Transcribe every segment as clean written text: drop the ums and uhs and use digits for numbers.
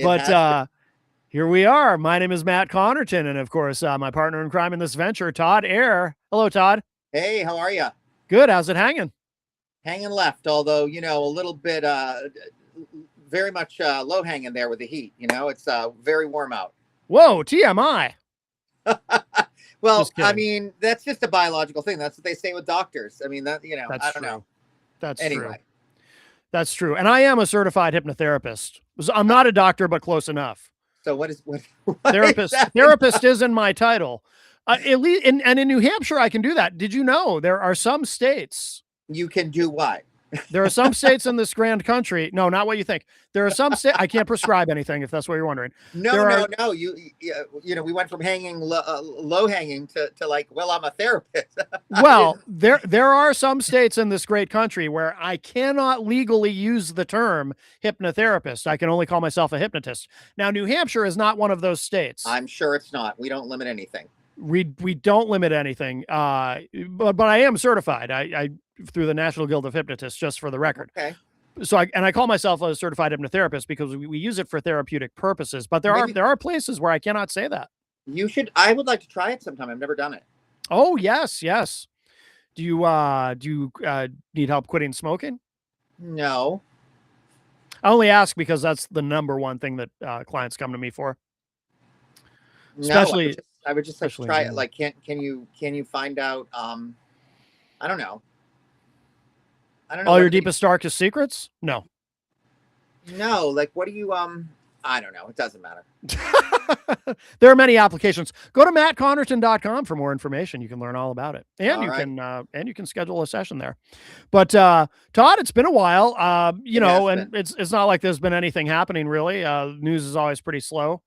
It But has been. here we are. My name is Matt Connarton, and of course, my partner in crime in this venture, Todd Ayer. Hello, Todd. Hey, how are you? Good. How's it hanging? Hanging left, although a little bit, very much low hanging there with the heat. It's very warm out. Whoa, TMI. Well, Just I kidding. mean, that's just a biological thing. That's what they say with doctors. I mean, That's I don't know. true. That's true. Anyway, That's true. And I am a certified hypnotherapist. So I'm not a doctor, but close enough. so what Therapist. exactly? Therapist is in my title. At least, and in New Hampshire, I can do that. Did you know there are some states? You can do what? There are some states in this grand country. No, not what you think. There are some states. I can't prescribe anything if that's what you're wondering. No, There are no, no. We went from low hanging to like, well, I'm a therapist. Well, there are some states in this great country where I cannot legally use the term hypnotherapist. I can only call myself a hypnotist. Now, New Hampshire is not one of those states. I'm sure it's not. We don't limit anything. We don't limit anything. But I am certified. I through the National Guild of Hypnotists, just for the record. Okay. So I call myself a certified hypnotherapist because we use it for therapeutic purposes. But Maybe there are places where I cannot say that. you should. I would like to try it sometime. I've never done it. Oh yes, yes. Do you need help quitting smoking? No. I only ask because that's the number one thing that clients come to me for. Especially, I would just like to especially try in it. Like, can you find out? I don't know. I don't know. all what your are they- deepest, darkest secrets? No. No, like, what do you I don't know. It doesn't matter. There are many applications. Go to mattconnerton.com for more information. You can learn all about it. And All you right. can schedule a session there. But Todd, it's been a while. It has And been. it's not like there's been anything happening really. News is always pretty slow.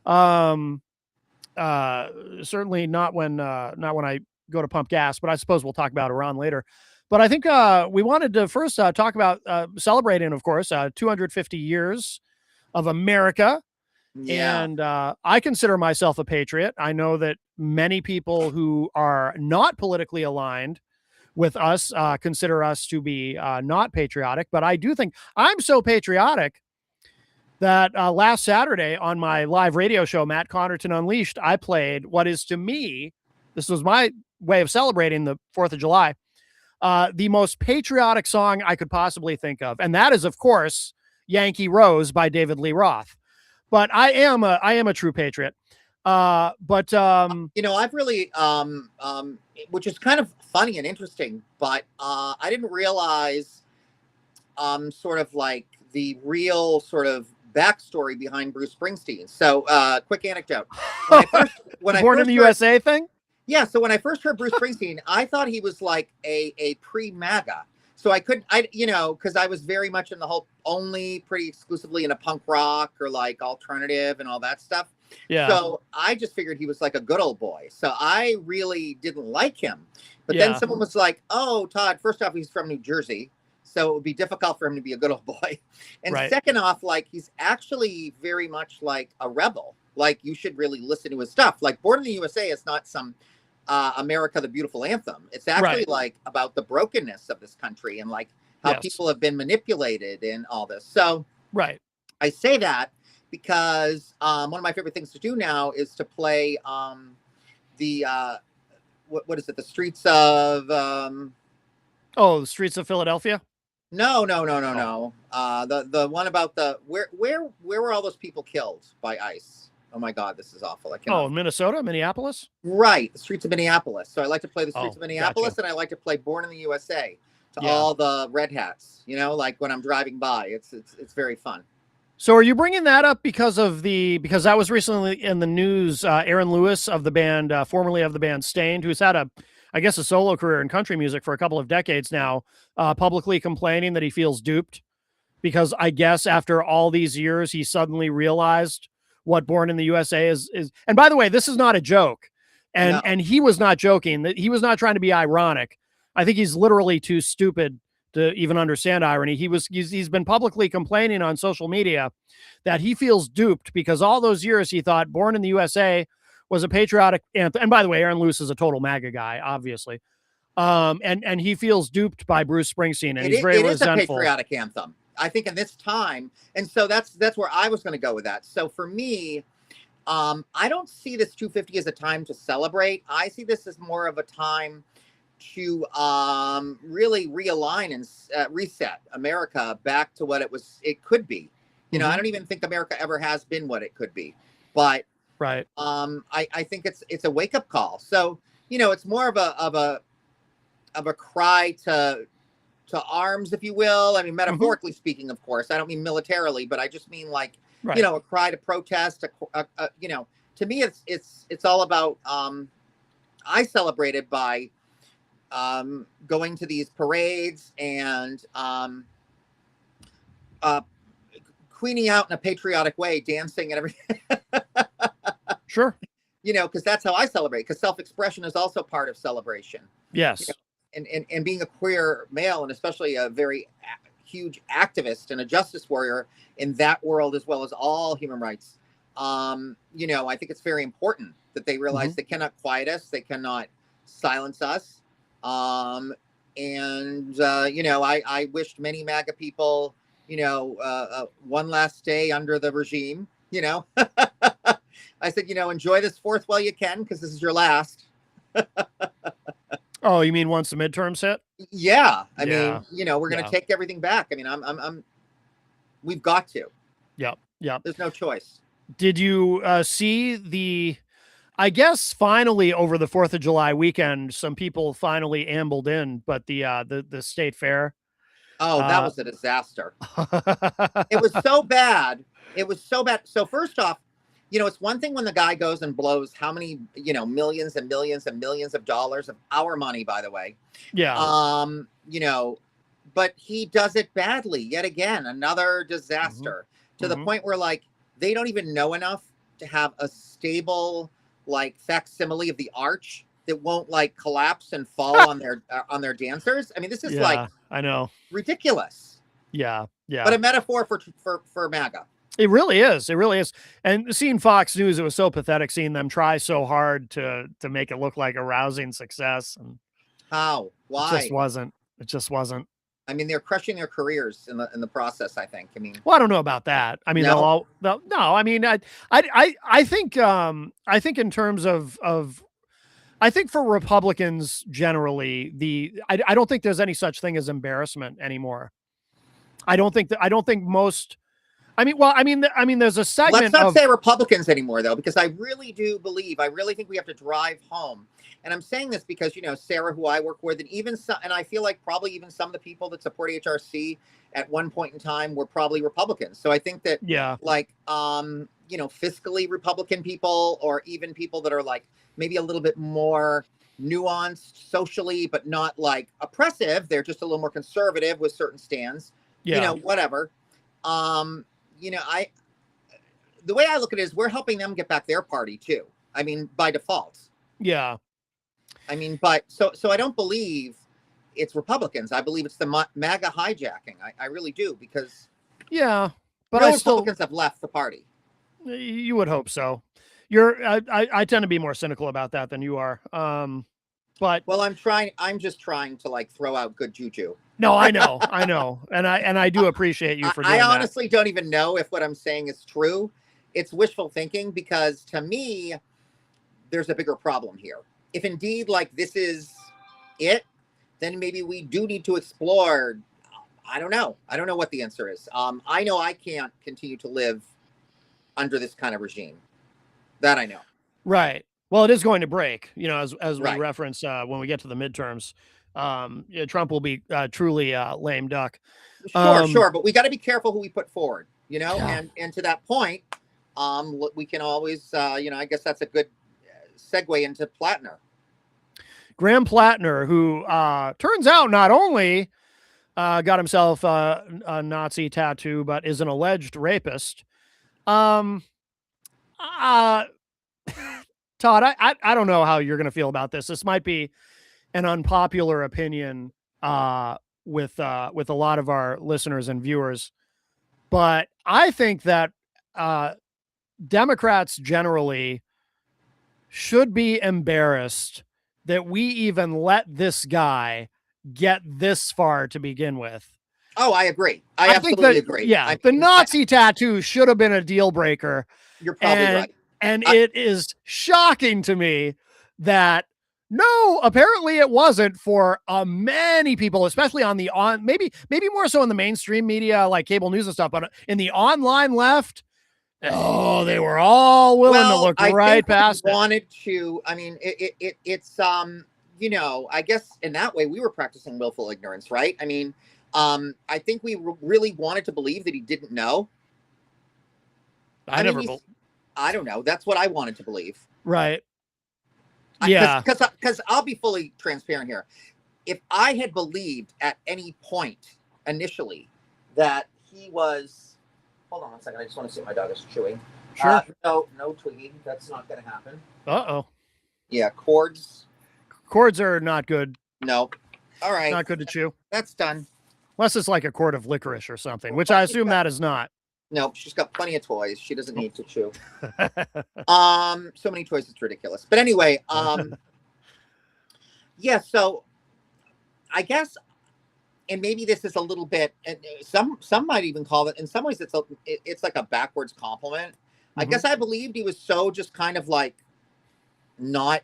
Um Certainly not when I go to pump gas, but I suppose we'll talk about Iran later. But I think we wanted to first talk about celebrating, of course, 250 years of America. Yeah. And I consider myself a patriot. I know that many people who are not politically aligned with us consider us to be not patriotic. But I do think I'm so patriotic that last Saturday on my live radio show, Matt Connarton Unleashed, I played what is to me, this was my way of celebrating the 4th of July, the most patriotic song I could possibly think of. And that is, of course, Yankee Rose by David Lee Roth. But I am a true patriot. I've really which is kind of funny and interesting, but I didn't realize sort of like the real sort of backstory behind Bruce Springsteen. So quick anecdote. When I Born in first the heard, USA thing? Yeah, so when I first heard Bruce Springsteen, I thought he was like a pre-MAGA. So because I was very much in the whole only pretty exclusively in a punk rock or like alternative and all that stuff. Yeah. So I just figured he was like a good old boy. So I really didn't like him. But Yeah. then someone was like, "Oh, Todd, first off, he's from New Jersey. So it would be difficult for him to be a good old boy. And Right. second off, like he's actually very much like a rebel. Like you should really listen to his stuff. Like Born in the USA is not some America the Beautiful anthem. It's actually Right. like about the brokenness of this country and like how Yes. people have been manipulated and all this. So Right. I say that because one of my favorite things to do now is to play the what is it? The streets of Oh, the streets of Philadelphia? no. The one about the where were all those people killed by ICE? Oh my God, this is awful. I cannot. Oh, Minnesota, Minneapolis? Right, the streets of Minneapolis. So I like to play the streets Oh, of Minneapolis, gotcha. and I like to play Born in the USA to Yeah. all the red hats. Like when I'm driving by, it's very fun. So are you bringing that up because that was recently in the news, Aaron Lewis of the band, formerly of the band Stained, who's had a solo career in country music for a couple of decades now, publicly complaining that he feels duped because I guess after all these years, he suddenly realized what Born in the USA is. And by the way, this is not a joke. No. And he was not joking, that he was not trying to be ironic. I think he's literally too stupid to even understand irony. He's been publicly complaining on social media that he feels duped because all those years he thought Born in the USA was a patriotic anthem. And by the way, Aaron Lewis is a total MAGA guy, obviously. And he feels duped by Bruce Springsteen, and he's very it is a resentful. patriotic anthem. I think in this time, and so that's where I was going to go with that. So for me, I don't see this 250 as a time to celebrate. I see this as more of a time to really realign and reset America back to what it could be. You know, I don't even think America ever has been what it could be, but Right. I think it's a wake up call. So you know, it's more of a cry to arms, if you will. I mean, metaphorically speaking, of course. I don't mean militarily, but I just mean like, Right. you know, a cry to protest. You know, to me, it's all about. I celebrated by going to these parades and queening out in a patriotic way, dancing and everything. Sure. You know, because that's how I celebrate. Because self-expression is also part of celebration. Yes. You know, and being a queer male, and especially a very huge activist and a justice warrior in that world, as well as all human rights, you know, I think it's very important that they realize they cannot quiet us, they cannot silence us. And you know, I wished many MAGA people, you know, one last day under the regime. You know, I said, you know, enjoy this fourth while you can, because this is your last. Oh, you mean once the midterms hit? Yeah, I mean, you know, we're going to Yeah. take everything back. I mean, we've got to. Yep. Yep. There's no choice. Did you see the? I guess finally over the 4th of July weekend, some people finally ambled in, but the state fair. Oh, that was a disaster. It was so bad. It was so bad. So first off, you know, it's one thing when the guy goes and blows how many, you know, millions and millions and millions of dollars of our money, by the way. Yeah. You know, but he does it badly yet again. Another disaster to the point where like they don't even know enough to have a stable like facsimile of the arch that won't like collapse and fall on their dancers. I mean, this is like I know ridiculous. Yeah. But a metaphor for MAGA. It really is. It really is. And seeing Fox News, it was so pathetic seeing them try so hard to make it look like a rousing success. And how? Why? It just wasn't. I mean, they're crushing their careers in the process, I think. I mean, well, I don't know about that. I mean, no. I mean, I think in terms of I think for Republicans generally, I don't think there's any such thing as embarrassment anymore. I don't think most. I mean, there's a segment. Let's not say Republicans anymore, though, because I really do believe, I really think we have to drive home. And I'm saying this because, you know, Sarah, who I work with, and even some, and I feel like probably even some of the people that support HRC at one point in time were probably Republicans. So I think that, like, you know, fiscally Republican people, or even people that are like maybe a little bit more nuanced socially, but not like oppressive. They're just a little more conservative with certain stands, you know, whatever. You know, the way I look at it is we're helping them get back their party too. I mean, by default. Yeah. I mean, but so I don't believe it's Republicans. I believe it's the MAGA hijacking. I really do, because but no Republicans have left the party. You would hope so. I tend to be more cynical about that than you are. But well, I'm just trying to like throw out good juju. No, I know. And I do appreciate you for doing that. I honestly don't even know if what I'm saying is true. It's wishful thinking, because to me, there's a bigger problem here. If indeed like this is it, then maybe we do need to explore. I don't know. I don't know what the answer is. I know I can't continue to live under this kind of regime. That I know. Right. Well, it is going to break, you know, as we reference when we get to the midterms. Trump will be truly lame duck. Sure. But we got to be careful who we put forward, you know, and to that point, we can always, you know, I guess that's a good segue into Plattner. Graham Plattner, who turns out not only got himself a Nazi tattoo, but is an alleged rapist. Todd, I don't know how you're going to feel about this. This might be an unpopular opinion with a lot of our listeners and viewers, but I think that Democrats generally should be embarrassed that we even let this guy get this far to begin with. Oh, I agree. I I think absolutely that, agree. yeah, I the mean, Nazi tattoo should have been a deal breaker. you're probably And right. I, it is shocking to me that no, apparently it wasn't for many people, especially on the maybe more so in the mainstream media like cable news and stuff, but in the online left, oh, they were all willing to well, look I right think we past it. wanted to. I mean, it's I guess in that way we were practicing willful ignorance, right? I mean, I think we really wanted to believe that he didn't know. I I mean, never, he's. I don't know. That's what I wanted to believe. right. Because Yeah. because I'll be fully transparent here. If I had believed at any point initially that he was, hold on one second, I just want to see if my dog is chewing. Sure. No, no tweeting. That's not going to happen. Uh-oh. Yeah, cords. Cords are not good. No. All right. Not good to chew. That's done. Unless it's like a quart of licorice or something, which I assume that is not. No, she's got plenty of toys. She doesn't need to chew. So many toys, it's ridiculous. But anyway, yeah, so I guess, and maybe this is a little bit, and some might even call it, in some ways it's like a backwards compliment. I guess I believed he was so just kind of like not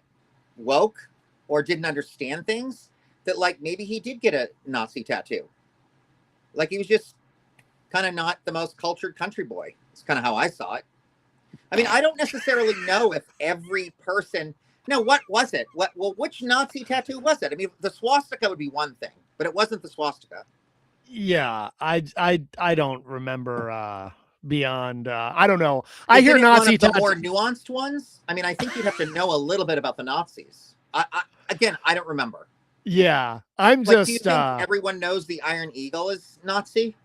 woke or didn't understand things that like maybe he did get a Nazi tattoo. Like he was just kind of not the most cultured country boy. It's kind of how I saw it. I mean, I don't necessarily know if every person. No, what was it? Well, which Nazi tattoo was it? I mean, the swastika would be one thing, but it wasn't the swastika. Yeah, I don't remember beyond. I don't know. I Is hear it Nazi one of the more nuanced ones. I mean, I think you'd have to know a little bit about the Nazis. Again, I don't remember. Yeah, I'm Like, just. do you think everyone knows the Iron Eagle is Nazi?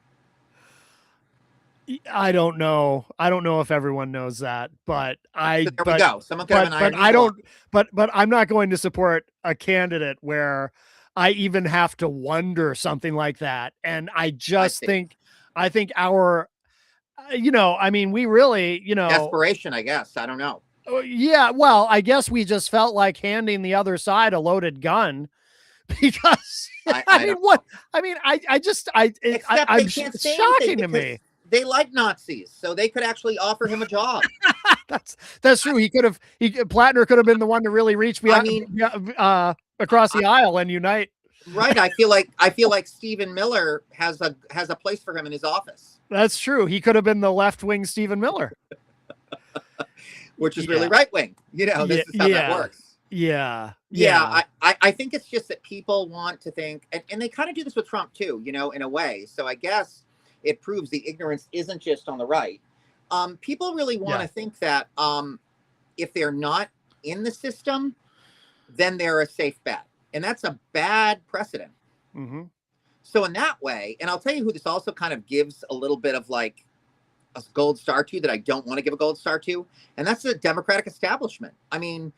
I don't know. I don't know if everyone knows that, but So there we go. Someone could have an Iron Eagle. I don't. But I'm not going to support a candidate where I even have to wonder something like that. And I just think, I think our, I mean, we really, desperation, I guess. I don't know. Yeah, well, I guess we just felt like handing the other side a loaded gun because I mean, what? I mean, it's shocking to me. They like Nazis, so they could actually offer him a job. That's true. Plattner could have been the one to really reach beyond, across the aisle and unite. Right. I feel like Stephen Miller has a place for him in his office. That's true. He could have been the left-wing Stephen Miller. Which is really right-wing. This is how that works. Yeah. I think it's just that people want to think, and they kind of do this with Trump too, in a way. So I guess it proves the ignorance isn't just on the right. People really want to think that if they're not in the system, then they're a safe bet. And that's a bad precedent. Mm-hmm. So in that way, and I'll tell you who this also kind of gives a little bit of like a gold star to that I don't want to give a gold star to, and that's the Democratic establishment. I mean,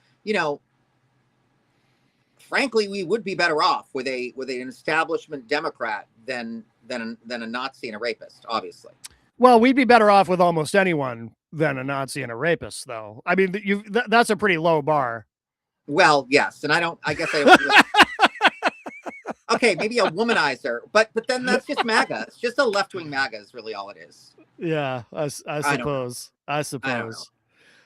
frankly, we would be better off with an establishment Democrat than a Nazi and a rapist, obviously. Well, we'd be better off with almost anyone than a Nazi and a rapist, though. I mean, that's a pretty low bar. Well, yes, and I guess I don't. Okay, maybe a womanizer, but then that's just MAGA. It's just a left-wing MAGA is really all it is. Yeah, I suppose. I suppose.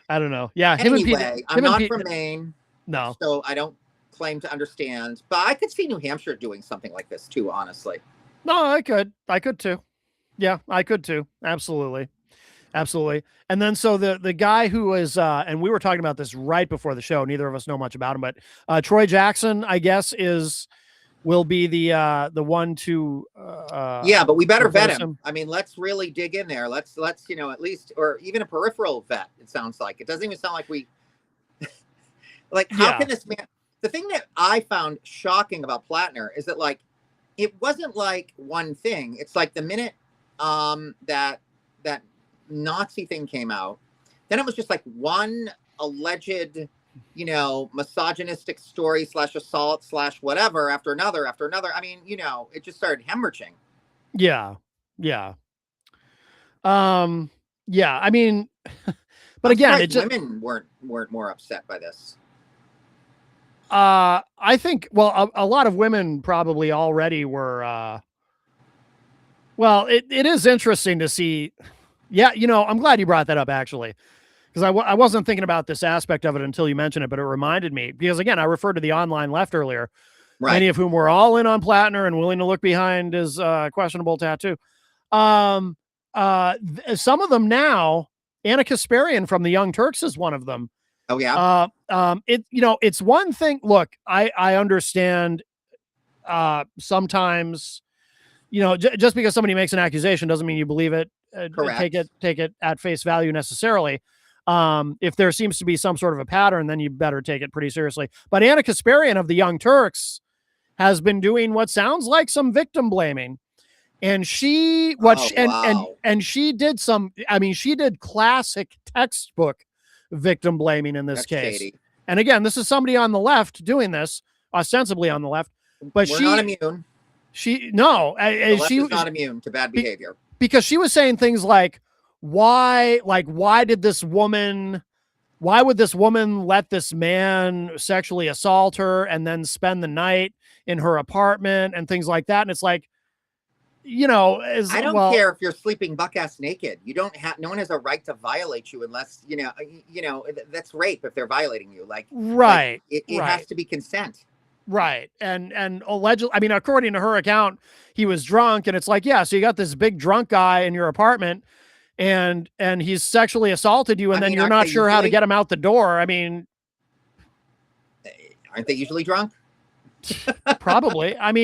I don't know. Yeah. Anyway, I'm not from Maine. No. So I don't claim to understand, but I could see New Hampshire doing something like this too, honestly. No, I could too. Yeah, I could too. Absolutely. And then so the guy who was and we were talking about this right before the show, neither of us know much about him, but Troy Jackson, I guess, will be the one to yeah, but we better vet him. I mean, let's really dig in there. Let's at least, or even a peripheral vet. It sounds like it doesn't even sound like we like how can this man. The thing that I found shocking about Plattner is that like it wasn't like one thing. It's like the minute that Nazi thing came out, then it was just like one alleged misogynistic story / assault / whatever after another. I mean, it just started hemorrhaging. Yeah. I mean, but again, women weren't more upset by this. I think, well, a lot of women probably already were Well, it is interesting to see. Yeah, I'm glad you brought that up, actually, because I wasn't thinking about this aspect of it until you mentioned it, but it reminded me, because again, I referred to the online left earlier, Right. many of whom were all in on Plattner and willing to look behind his questionable tattoo. Um, some of them now, Anna Kasparian from the Young Turks is one of them. Oh yeah. It's one thing. Look, I understand. Sometimes, just because somebody makes an accusation doesn't mean you believe it. Correct. Take it at face value necessarily. If there seems to be some sort of a pattern, then you better take it pretty seriously. But Anna Kasparian of the Young Turks has been doing what sounds like some victim blaming. And Oh wow. she did she did classic textbook victim blaming in this That's case. shady. And again, this is somebody on the left doing this, ostensibly on the left, but We're not immune. she no, The left is not immune to bad be, behavior. because she was saying things like, why would this woman let this man sexually assault her and then spend the night in her apartment and things like that? And it's like, as I don't well, care if you're sleeping buck ass naked. You don't have. No one has a right to violate you unless that's rape if they're violating you. Like right, it has right, to be consent. right. And allegedly, according to her account, he was drunk, and it's like, yeah, so you got this big drunk guy in your apartment, and he's sexually assaulted you, and then you're Aren't not they sure how to usually? get him out the door. Aren't they usually drunk? Probably. That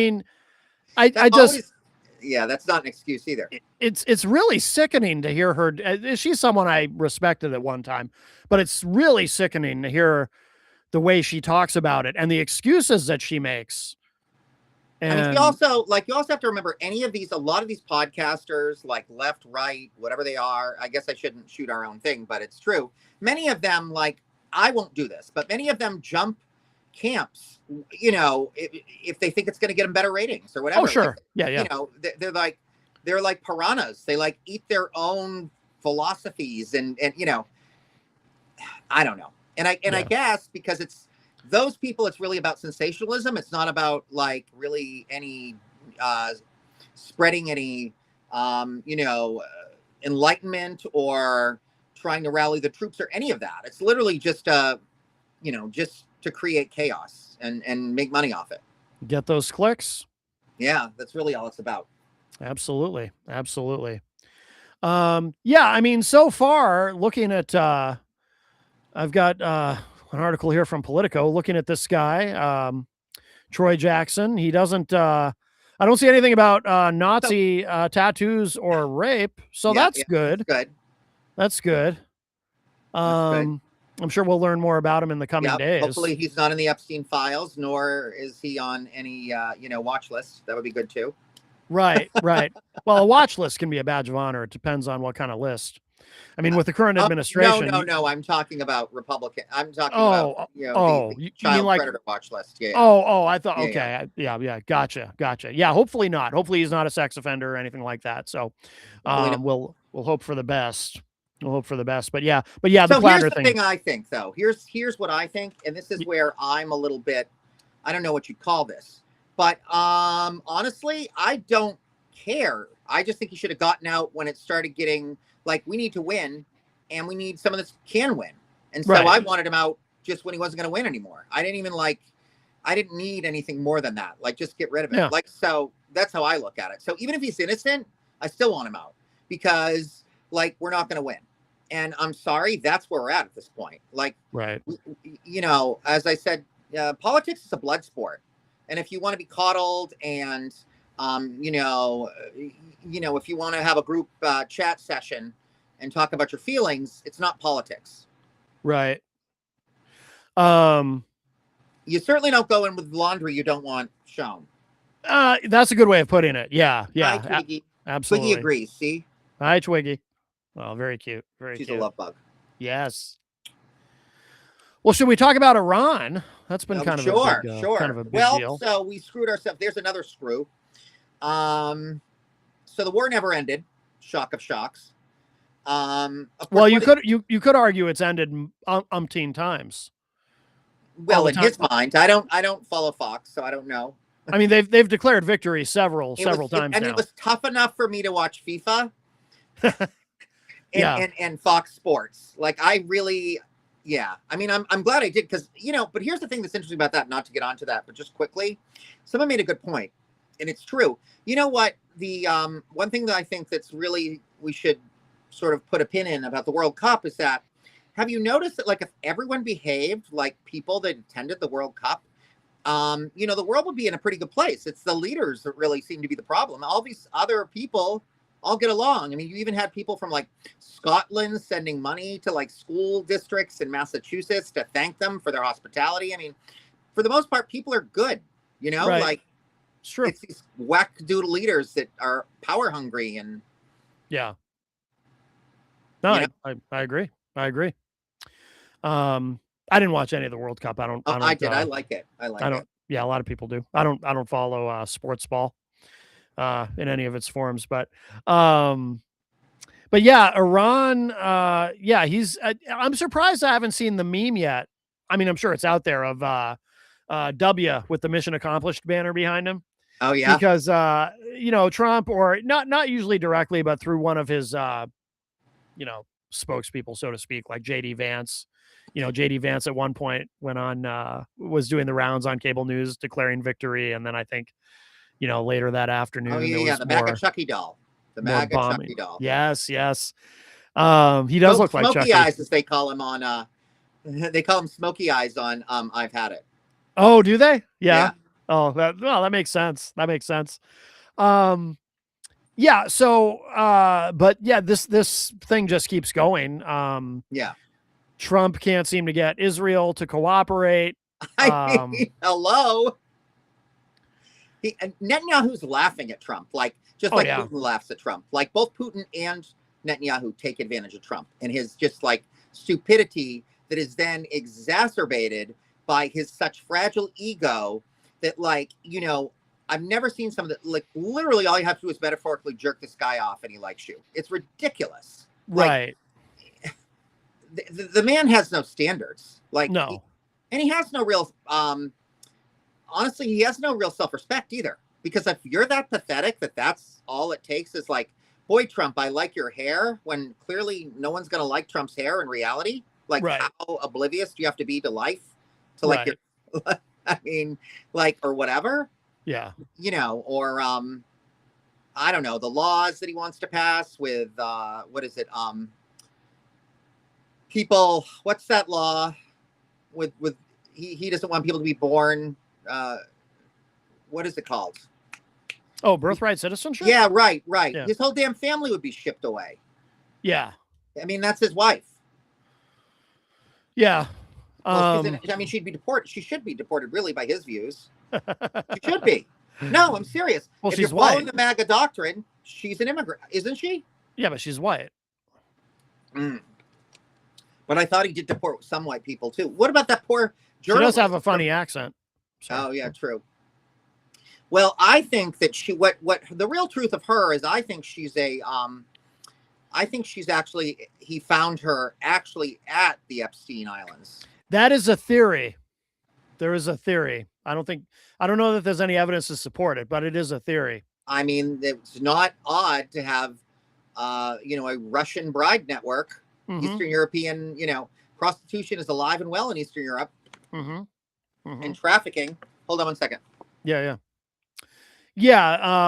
Just always. Yeah, that's not an excuse either. it's really sickening to hear her. She's someone I respected at one time, but it's really sickening to hear the way she talks about it and the excuses that she makes. I mean, And you also have to remember a lot of these podcasters, like left, right, whatever they are. I guess I shouldn't shoot our own thing, but it's true. Many of them, like, I won't do this, but many of them jump camps, if they think it's going to get them better ratings or oh whatever. Like, sure, yeah, they're like piranhas. They like eat their own philosophies and I don't know. And I yeah, guess because it's those people, it's really about sensationalism. It's not about like really any uh, spreading any enlightenment or trying to rally the troops or any of that. It's literally just to create chaos and make money off it. get those clicks. Yeah, that's really all it's about. Absolutely, absolutely. Yeah, so far looking at I've got an article here from Politico looking at this guy, Troy Jackson. He doesn't I don't see anything about So Nazi tattoos or rape, so yeah, that's yeah, good. good. That's good. That's good. I'm sure we'll learn more about him in the coming Yep. days. Hopefully he's not in the Epstein files, nor is he on any watch list. That would be good too. Right, right. Well, a watch list can be a badge of honor. It depends on what kind of list. With the current Oh no, administration, no, no! I'm talking about Republican. I'm talking about oh, the you mean child like, predator watch list. Yeah, yeah, I thought, yeah, yeah. okay, yeah, gotcha. Yeah, hopefully not. Hopefully he's not a sex offender or anything like that. So, Hopefully not. we'll hope for the best. We'll hope for the best. But yeah, the So here's Platter the thing. thing I think, though. Here's what I think, and this is where I'm a little bit. I don't know what you'd call this, but honestly, I don't care. I just think he should have gotten out when it started getting like we need to win, and we need someone that can win. And so Right. I wanted him out just when he wasn't going to win anymore. I didn't even like. I didn't need anything more than that. Like just get rid of it. Yeah. Like so that's how I look at it. So even if he's innocent, I still want him out because like we're not going to win. And I'm sorry, that's where we're at this point. Like, Right. as I said, politics is a blood sport, and if you want to be coddled and, if you want to have a group chat session and talk about your feelings, it's not politics. Right. Um. You certainly don't go in with laundry you don't want shown. That's a good way of putting it. Yeah. Hi, Twiggy. Absolutely. Twiggy agrees. See, Hi, Twiggy. Well, very cute. Very she's cute. a love bug. Yes. Well, should we talk about Iran? That's been kind of sure, a big, sure. kind of a big Well, deal. so we screwed ourselves. There's another screw. So the war never ended. Shock of shocks. Well, you could argue it's ended umpteen times. Well, in his mind, I don't follow Fox, so I don't know. I mean, they've declared victory several times and now. it was tough enough for me to watch FIFA Yeah. and Fox Sports. Like I really, yeah. I mean, I'm glad I did because But here's the thing that's interesting about that. Not to get onto that, but just quickly, someone made a good point, and it's true. You know what? The one thing that I think that's really we should sort of put a pin in about the World Cup is that have you noticed that like if everyone behaved like people that attended the World Cup, the world would be in a pretty good place. It's the leaders that really seem to be the problem. All these other people all get along. I mean, you even had people from like Scotland sending money to like school districts in Massachusetts to thank them for their hospitality. I mean, for the most part, people are good, Right. like It's true. it's these whack-doodle leaders that are power hungry and Yeah. No, I agree. I agree. I didn't watch any of the World Cup. I did. I like it. I like it. Yeah, a lot of people do. I don't follow sports ball in any of its forms, but yeah, Iran. Yeah, he's. I'm surprised I haven't seen the meme yet. I mean, I'm sure it's out there of W with the mission accomplished banner behind him. Oh yeah, because Trump, or not usually directly, but through one of his spokespeople, so to speak, like JD Vance. JD Vance at one point went on, was doing the rounds on cable news declaring victory. And then I think, later that afternoon, the MAGA Chucky doll. The MAGA Chucky doll. Yes. He does look like Smoky Eyes, as they call him on, they call him Smoky Eyes on I've Had It. Oh, do they? Yeah. Oh, that makes sense. That makes sense. Yeah. So, but yeah, this thing just keeps going. Yeah. Trump can't seem to get Israel to cooperate. Hello. Netanyahu's laughing at Trump, Putin laughs at Trump. Like both Putin and Netanyahu take advantage of Trump and his just like stupidity that is then exacerbated by his such fragile ego that I've never seen someone that like literally all you have to do is metaphorically jerk this guy off and he likes you. It's ridiculous. Right. The man has no standards. No. And he has no real, honestly, he has no real self-respect either. Because if you're that pathetic, that's all it takes is like, boy, Trump, I like your hair, when clearly no one's going to like Trump's hair in reality. Like, how oblivious do you have to be to life? To like your, I mean, like, or whatever. Yeah. Or, I don't know, the laws that he wants to pass with, what is it? People, what's that law with he doesn't want people to be born, what is it called? Oh, birthright citizenship? Yeah, right. Yeah. His whole damn family would be shipped away. Yeah. I mean, that's his wife. Yeah. Well, she'd be deported. She should be deported, really, by his views. She should be. No, I'm serious. Well, if she's you're following white. the MAGA doctrine, she's an immigrant, isn't she? Yeah, but she's white. But I thought he did deport some white people too. What about that poor journalist? She does have a funny accent. So. Oh yeah, true. Well, I think that what the real truth of her is, I think she's actually, he found her actually at the Epstein Islands. That is a theory. There is a theory. I don't know that there's any evidence to support it, but it is a theory. I mean, it's not odd to have, a Russian bride network. Eastern European, prostitution is alive and well in Eastern Europe. And trafficking. Hold on one second. Yeah.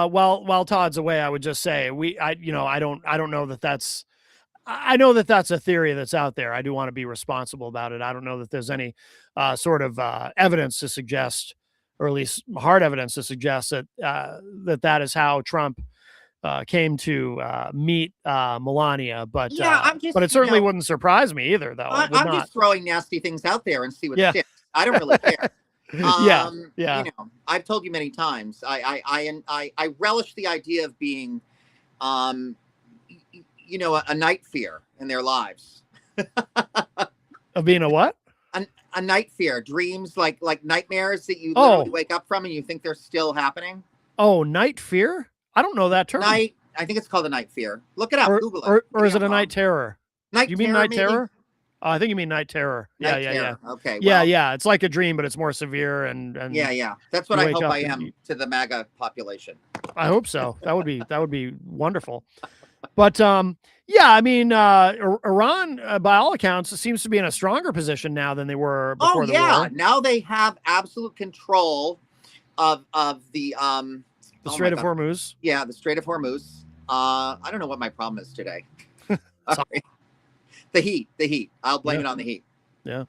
While Todd's away, I would just say I don't know that that's. I know that that's a theory that's out there. I do want to be responsible about it. I don't know that there's any sort of evidence to suggest, or at least hard evidence to suggest that that is how Trump came to meet Melania, but but it certainly wouldn't surprise me either, though. I'm just throwing nasty things out there and see what sticks. I don't really care. Yeah. I've told you many times. I relish the idea of being, a night fear in their lives. Of being a what? A night fear, dreams like nightmares that you literally wake up from and you think they're still happening. Oh, night fear? I don't know that term. I think it's called a night fear. Look it up. Google it. Or is it a night terror? Night you mean terror, night terror? I think you mean night terror. Yeah, Night yeah, yeah. terror. Okay, Yeah, well, yeah. It's like a dream, but it's more severe, and yeah. That's what you I wake hope up I and am to the MAGA population. I hope so. That would be wonderful. But yeah, I mean, Iran, by all accounts, seems to be in a stronger position now than they were Oh before the yeah, war. now they have absolute control of the The oh my Strait of god, Hormuz. yeah, the Strait of Hormuz. I don't know what my problem is today. So, Okay. The heat. I'll blame yeah, it on the heat. yeah.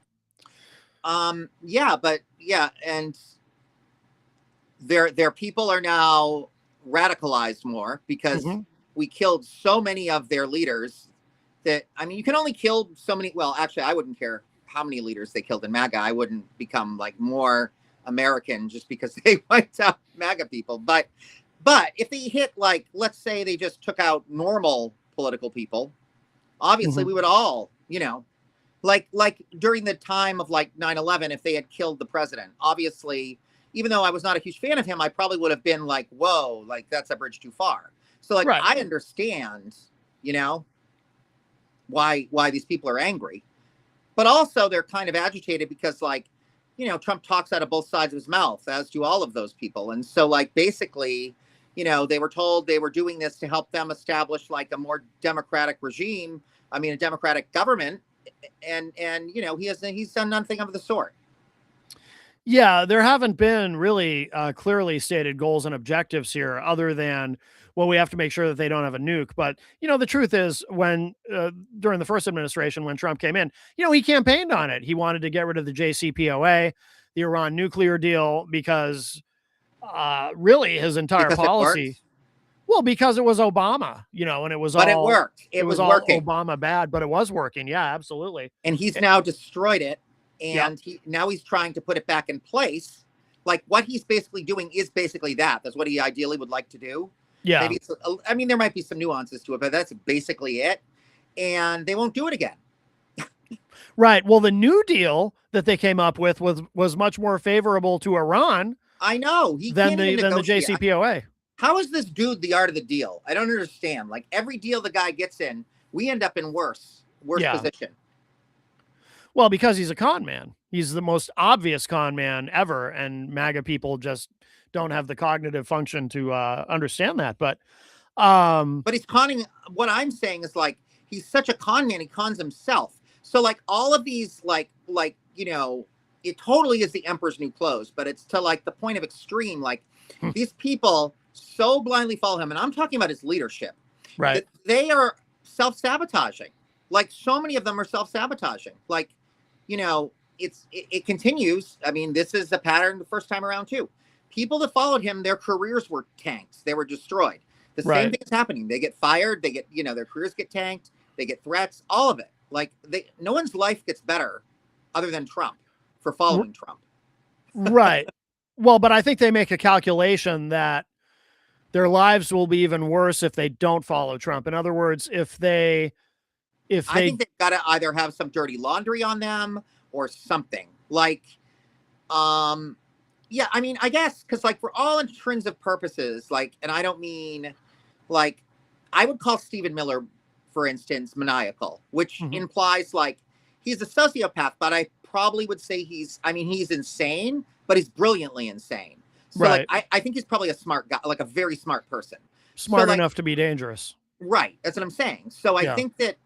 Yeah, but yeah, and their people are now radicalized more because Hmm. we killed so many of their leaders that I mean you can only kill so many. Well, actually, I wouldn't care how many leaders they killed in MAGA. I wouldn't become like more American just because they wiped out MAGA people. But if they hit like let's say they just took out normal political people, obviously Hmm. we would all like during the time of like 9/11, if they had killed the president, obviously even though I was not a huge fan of him, I probably would have been like whoa, like that's a bridge too far. So like Right. I understand, you know, why these people are angry, but also they're kind of agitated because like Trump talks out of both sides of his mouth, as do all of those people. And so like basically they were told they were doing this to help them establish like a more democratic regime, I mean a democratic government, and he's done nothing of the sort. Yeah, there haven't been really clearly stated goals and objectives here, other than, well, we have to make sure that they don't have a nuke. But the truth is, when during the first administration, when Trump came in, he campaigned on it. He wanted to get rid of the JCPOA, the Iran nuclear deal, because really his entire Because it policy. worked. Well, because it was Obama, and it was But it all worked, it it was was all working, Obama bad, but it was working. Yeah, absolutely. and he's It- now destroyed it, yeah, and he's trying to put it back in place. Like what he's basically doing is basically that's what he ideally would like to do. yeah. Maybe I mean there might be some nuances to it, but that's basically it, and they won't do it again. Right. Well, the New Deal that they came up with was much more favorable to Iran I know he than can't the even than the negotiate. JCPOA. How is this dude the art of the deal? I don't understand. Like every deal the guy gets in, we end up in worse Yeah. position. Well, because he's a con man. He's the most obvious con man ever, and MAGA people just don't have the cognitive function to understand that. But he's conning. What I'm saying is like he's such a con man. He cons himself. So like all of these it totally is the emperor's new clothes, but it's to like the point of extreme. Like these people so blindly follow him, and I'm talking about his leadership. right. That they are self-sabotaging. Like so many of them are self-sabotaging. Like it continues. I mean, this is the pattern the first time around too. People that followed him, their careers were tanked. They were destroyed. The same Right. thing is happening. They get fired. They get their careers get tanked. They get threats. All of it. Like no one's life gets better, other than Trump, for following Trump. Right. Well, but I think they make a calculation that their lives will be even worse if they don't follow Trump. In other words, if I they think they've got to either have some dirty laundry on them or something. Like, yeah, I mean, I guess because like for all intrinsic purposes, like, and I don't mean like I would call Stephen Miller, for instance, maniacal, which Mhm. implies like he's a sociopath, but I probably would say he's insane, but he's brilliantly insane. So like Right. I think he's probably a smart guy, like a very smart person. So Smart like enough to be dangerous. right, that's what I'm saying. So I Yeah. think that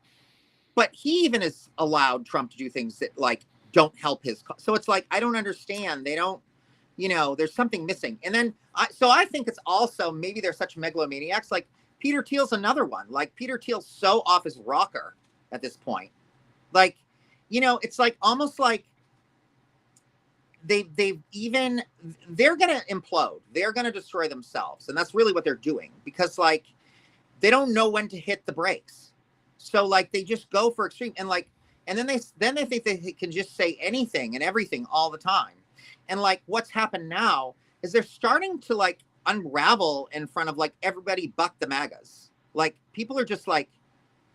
but he even has allowed Trump to do things that like don't help his so it's like I don't understand. They don't there's something missing. And then I think it's also maybe they're such megalomaniacs. Like Peter Thiel's another one. Like Peter Thiel's so off his rocker at this point. Like, it's like almost like they're gonna implode. They're gonna destroy themselves. And that's really what they're doing. Because like they don't know when to hit the brakes. So like they just go for extreme and then they think they can just say anything and everything all the time. And like what's happened now is they're starting to like unravel in front of like everybody but the MAGAs. Like people are just like,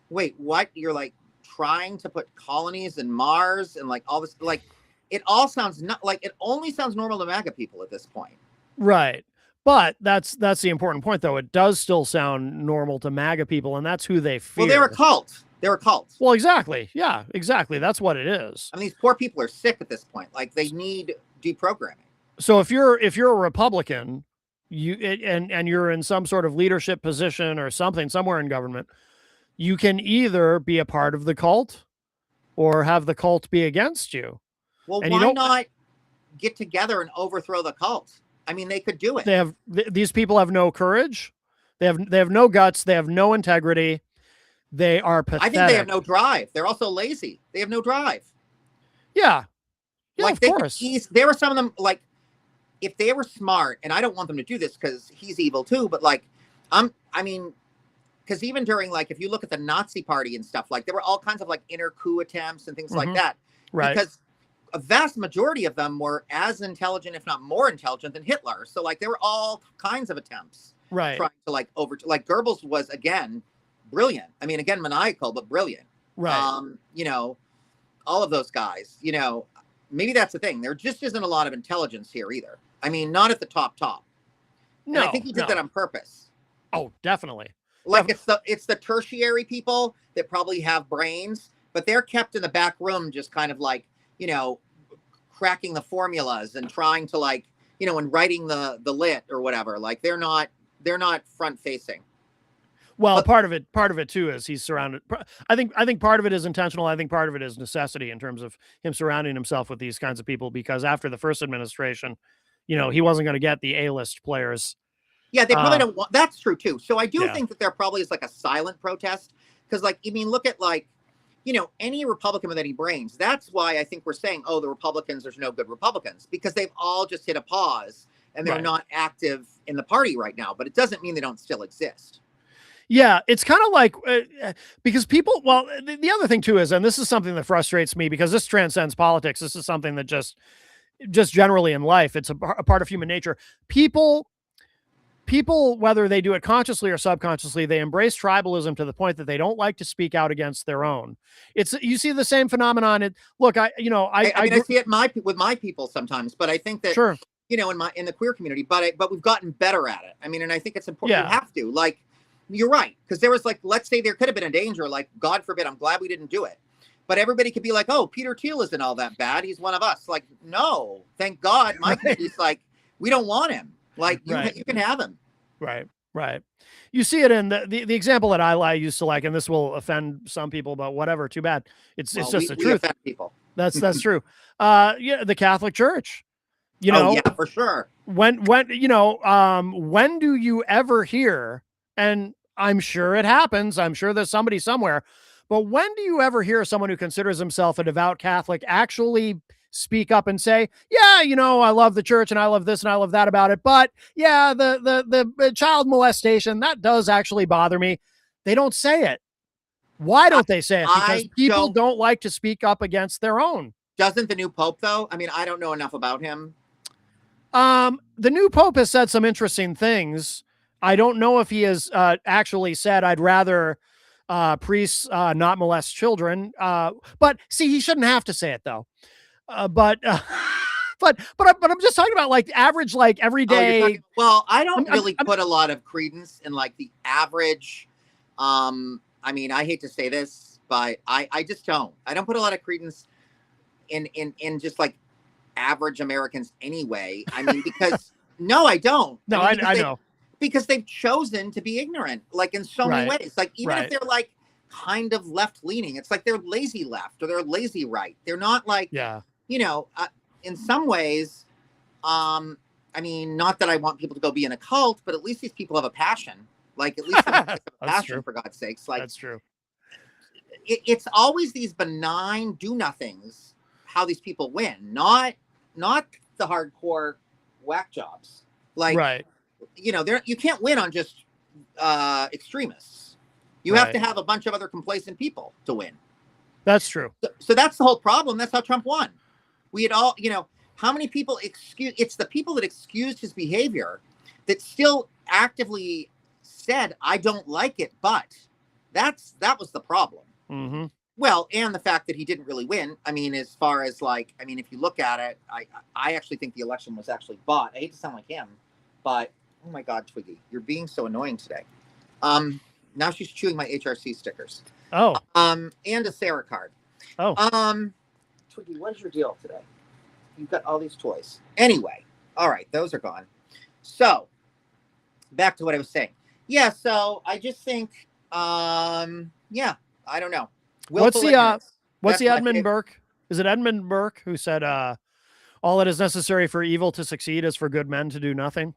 wait, what? You're like trying to put colonies in Mars and like all this like it all sounds not like it only sounds normal to MAGA people at this point. Right. But that's the important point, though. It does still sound normal to MAGA people, and that's who they Well, they're a fear. cult. They're a cult. Well, exactly. Yeah, exactly. That's what it is. I mean, these poor people are sick at this point. Like they need deprogramming. So if you're a Republican, and you're in some sort of leadership position or something somewhere in government, you can either be a part of the cult or have the cult be against you. Well, And why not get together and overthrow the cult? I mean, they could do it. These people have no courage. They have no guts. They have no integrity. They are pathetic. I think they have no drive. They're also lazy. They have no drive. Yeah. Yeah, like of they course. There were some of them, like, if they were smart, and I don't want them to do this because he's evil too, but like, because even during, like, if you look at the Nazi party and stuff, like there were all kinds of like inner coup attempts and things like that. Right. Because a vast majority of them were as intelligent, if not more intelligent, than Hitler. So like there were all kinds of attempts. Right. Trying to like Goebbels was, again, brilliant. I mean, again, maniacal, but brilliant. Right. You know, all of those guys, you know, maybe that's the thing. There just isn't a lot of intelligence here either. I mean, not at the top. No, and I think he did that on purpose. Oh, definitely. Like it's the tertiary people that probably have brains, but they're kept in the back room, just kind of like, you know, cracking the formulas and trying to, like, you know, and writing the lit or whatever. Like they're not front facing. Well, part of it too is he's surrounded. I think part of it is intentional. I think part of it is necessity in terms of him surrounding himself with these kinds of people, because after the first administration, you know, he wasn't going to get the A-list players. Yeah, they probably don't want. That's true too. So I do Yeah. think that there probably is like a silent protest, because, like, I mean, look at, like, you know, any Republican with any brains. That's why I think we're saying, oh, the Republicans, there's no good Republicans, because they've all just hit a pause and they're Right. not active in the party right now. But it doesn't mean they don't still exist. Yeah, it's kind of like because people. Well, the other thing too is, and this is something that frustrates me because this transcends politics. This is something that just generally in life, it's a part of human nature. People, whether they do it consciously or subconsciously, they embrace tribalism to the point that they don't like to speak out against their own. You see the same phenomenon. Look, I mean, I see it with my people sometimes, but I think that, sure, you know, in the queer community, but we've gotten better at it. I mean, and I think it's important. Yeah. You have to, like, you're right, because there was, like, let's say there could have been a danger, like, God forbid, I'm glad we didn't do it. But everybody could be like, oh, Peter Thiel isn't all that bad. He's one of us. Like, no, thank God. My community's like, we don't want him. Like, you can have him. Right. You see it in the example that I used to like, and this will offend some people, but whatever. Too bad. It's just the truth. Offend people. That's true. Yeah, the Catholic Church. You know, yeah, for sure. When you know, when do you ever hear? And I'm sure it happens. I'm sure there's somebody somewhere. But when do you ever hear someone who considers himself a devout Catholic actually speak up and say, yeah, you know, I love the church and I love this and I love that about it, but yeah, the child molestation, that does actually bother me. They don't say it. Why don't they say it? Because people don't like to speak up against their own. Doesn't the new Pope, though? I mean, I don't know enough about him. The new Pope has said some interesting things. I don't know if he has actually said, I'd rather priests not molest children. But see, he shouldn't have to say it though. But I'm just talking about, like, average, like, everyday. Well, I don't really put a lot of credence in, like, the average. I mean, I hate to say this, but I just don't. I don't put a lot of credence in just, like, average Americans anyway. I mean, because no, I don't. No, I know. Because they've chosen to be ignorant, like, in so many ways. Like, even if they're, like, kind of left leaning, it's like they're lazy left or they're lazy right. They're not, like, you know, in some ways, I mean, not that I want people to go be in a cult, but at least these people have a passion. Like, at least they have a passion, for God's sakes. Like, that's true. It's always these benign do-nothings, how these people win, not the hardcore whack jobs. Like, you know, you can't win on just extremists. You have to have a bunch of other complacent people to win. That's true. So that's the whole problem. That's how Trump won. We had all, you know, how many people it's the people that excused his behavior that still actively said, I don't like it, but that was the problem. Mm-hmm. Well, and the fact that he didn't really win. I mean, as far as, like, I mean, if you look at it, I actually think the election was actually bought. I hate to sound like him, but Oh my God, Twiggy, you're being so annoying today. Um, Now she's chewing my HRC stickers. Oh, And a Sarah card. oh, Um, Twiggy, what is your deal today? You've got all these toys. Anyway, all right, those are gone. So back to what I was saying. Yeah, so I just think, yeah, I don't know. what's Willful the ignorance. what's That's the my Edmund favorite. Burke? Is it Edmund Burke who said, "All that is necessary for evil to succeed is for good men to do nothing"?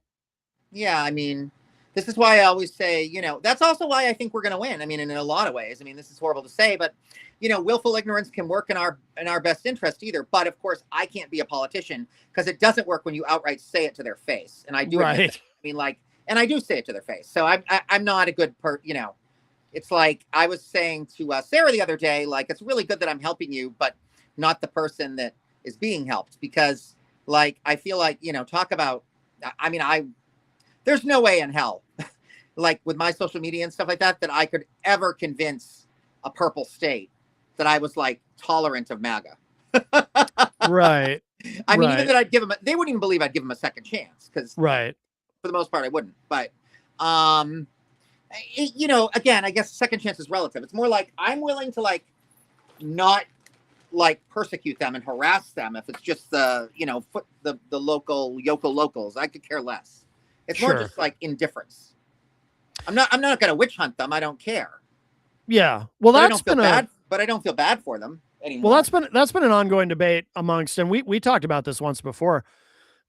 Yeah, I mean, this is why I always say, that's also why I think we're going to win. I mean, in a lot of ways. I mean, this is horrible to say, but willful ignorance can work in our best interest either. But of course, I can't be a politician because it doesn't work when you outright say it to their face. And I do admit Right. that. I mean, and I do say it to their face. So I'm not a good It's like I was saying to Sarah the other day, like, it's really good that I'm helping you, but not the person that is being helped, because like I feel like talk about. I mean, there's no way in hell, like with my social media and stuff like that, that I could ever convince a purple state that I was like tolerant of MAGA. Right. I mean, right. even that I'd give them, they wouldn't even believe I'd give them a second chance, because Right. for the most part I wouldn't. But again, I guess second chance is relative. It's more like I'm willing to like not like persecute them and harass them if it's just the the local yokel locals. I could care less. It's more just like indifference. I'm not going to witch hunt them. I don't care. Yeah. Well, But that's been bad. But I don't feel bad for them anymore. Well, that's been an ongoing debate amongst, and we talked about this once before.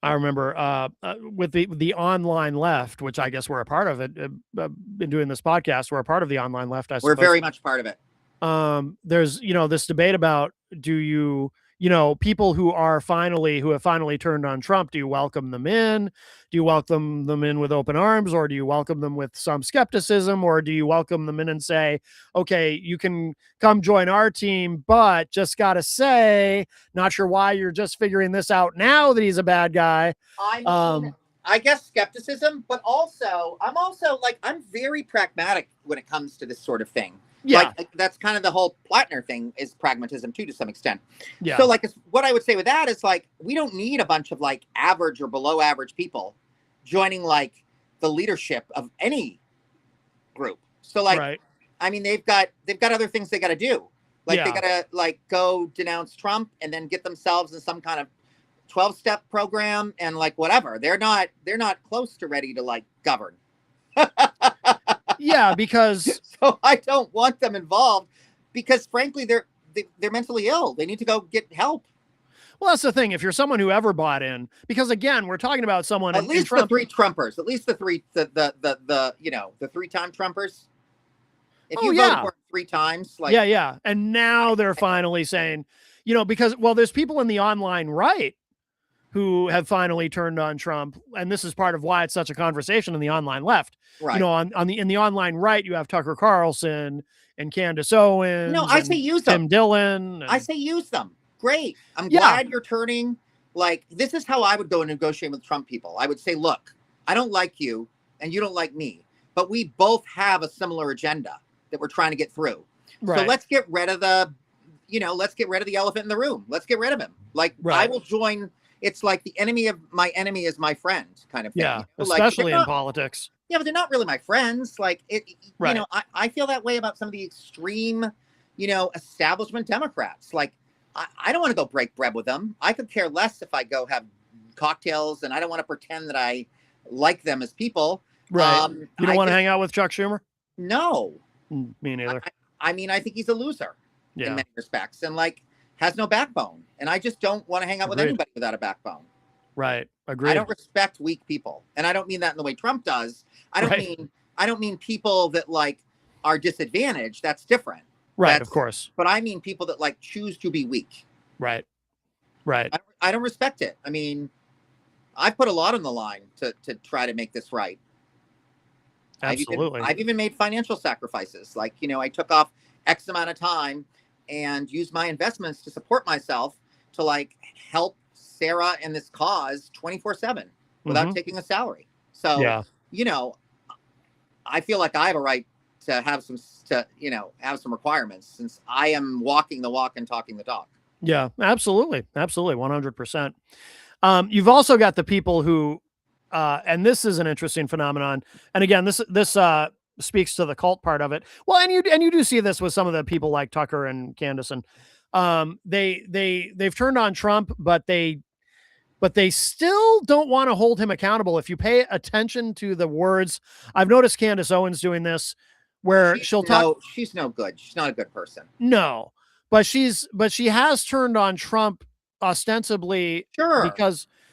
I remember with the online left, which I guess we're a part of it. Been doing this podcast, we're a part of the online left. I suppose we're very much part of it. There's this debate about, do you people who have finally turned on Trump, do you welcome them in? Do you welcome them in with open arms, or do you welcome them with some skepticism, or do you welcome them in and say, okay, you can come join our team, but just gotta say, not sure why you're just figuring this out now that he's a bad guy? I guess skepticism, but also I'm very pragmatic when it comes to this sort of thing. Yeah. Like that's kind of the whole Plattner thing, is pragmatism too, to some extent. Yeah. So like what I would say with that is like, we don't need a bunch of like average or below average people joining like the leadership of any group. So like, right. I mean, they've got other things they got to do. Like they got to like go denounce Trump and then get themselves in some kind of 12-step program and like whatever. They're not close to ready to like govern. Yeah, because so I don't want them involved, because frankly they're mentally ill. They need to go get help. Well, that's the thing. If you're someone who ever bought in, because again, we're talking about someone at least the three Trumpers, at least the three the 3-time Trumpers. If you voted for 3 times, like yeah, and now they're finally saying, because there's people in the online right who have finally turned on Trump, and this is part of why it's such a conversation in the online left. Right. In the online right, you have Tucker Carlson and Candace Owens. No, I say use them. Tim Dillon. I say use them. Great. I'm glad you're turning. Like, this is how I would go and negotiate with Trump people. I would say, look, I don't like you and you don't like me, but we both have a similar agenda that we're trying to get through. Right. So let's get rid of the elephant in the room. Let's get rid of him. Like, I will join. It's like the enemy of my enemy is my friend kind of thing. Yeah, especially in politics. Yeah, but they're not really my friends. Like, I feel that way about some of the extreme, establishment Democrats. Like, I don't want to go break bread with them. I could care less if I go have cocktails, and I don't want to pretend that I like them as people. Right. You don't want to hang out with Chuck Schumer? No. Me neither. I mean, I think he's a loser in many respects, and like has no backbone. And I just don't want to hang out with anybody without a backbone. Right. Agreed. I don't respect weak people. And I don't mean that in the way Trump does. I don't mean people that like are disadvantaged. That's different. Right, of course. But I mean people that like choose to be weak. Right. I don't respect it. I mean, I put a lot on the line to try to make this right. Absolutely. I've even made financial sacrifices. Like, I took off X amount of time and used my investments to support myself to like help Sarah and this cause 24/7 without taking a salary. So, I feel like I have a right to have some requirements, since I am walking the walk and talking the talk. Yeah, absolutely. 100%. You've also got the people who and this is an interesting phenomenon. And again, this speaks to the cult part of it. Well, and you do see this with some of the people like Tucker and Candace, and they've turned on Trump, but they still don't want to hold him accountable. If you pay attention to the words, I've noticed Candace Owens doing this, where she'll talk. She's no good. She's not a good person. No, but she has turned on Trump ostensibly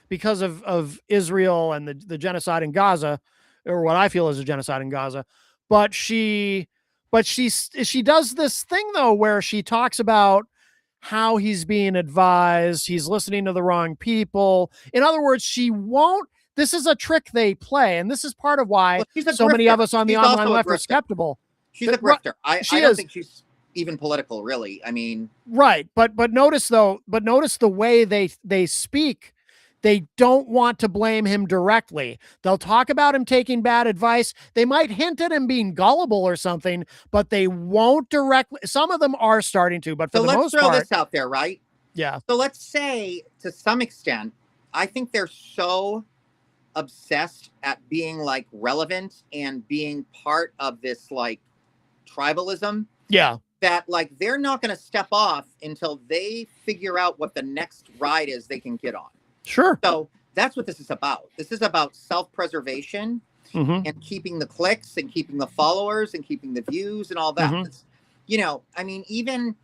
because of Israel and the genocide in Gaza, or what I feel is a genocide in Gaza. But she does this thing though, where she talks about how he's being advised, he's listening to the wrong people. In other words, she won't. This is a trick they play, and this is part of why so many of us on the online left are skeptical. She's a grifter. I don't think she's even political, really. I mean, right. But notice the way they speak. They don't want to blame him directly. They'll talk about him taking bad advice. They might hint at him being gullible or something, but they won't directly. Some of them are starting to, but for the most part. So let's throw this out there, right? Yeah. So let's say, to some extent, I think they're so obsessed at being like relevant and being part of this like tribalism. Yeah. That like they're not going to step off until they figure out what the next ride is they can get on. Sure. So that's what this is about. This is about self-preservation and keeping the clicks and keeping the followers and keeping the views and all that. You know, I mean, even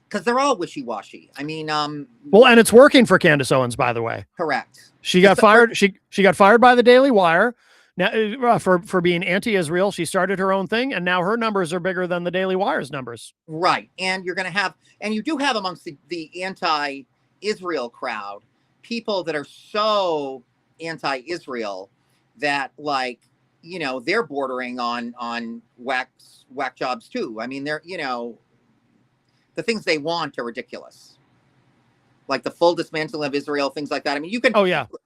because they're all wishy-washy. I mean, well, and it's working for Candace Owens, by the way. Correct. She got fired. She got fired by the Daily Wire now for being anti-Israel. She started her own thing, and now her numbers are bigger than the Daily Wire's numbers. Right, and you're going to have, and you do have amongst the anti-Israel crowd people that are so anti-Israel that, like, you know, they're bordering on whack jobs too. I mean, they're, you know, the things they want are ridiculous, like the full dismantling of Israel, things like that. I mean, you can,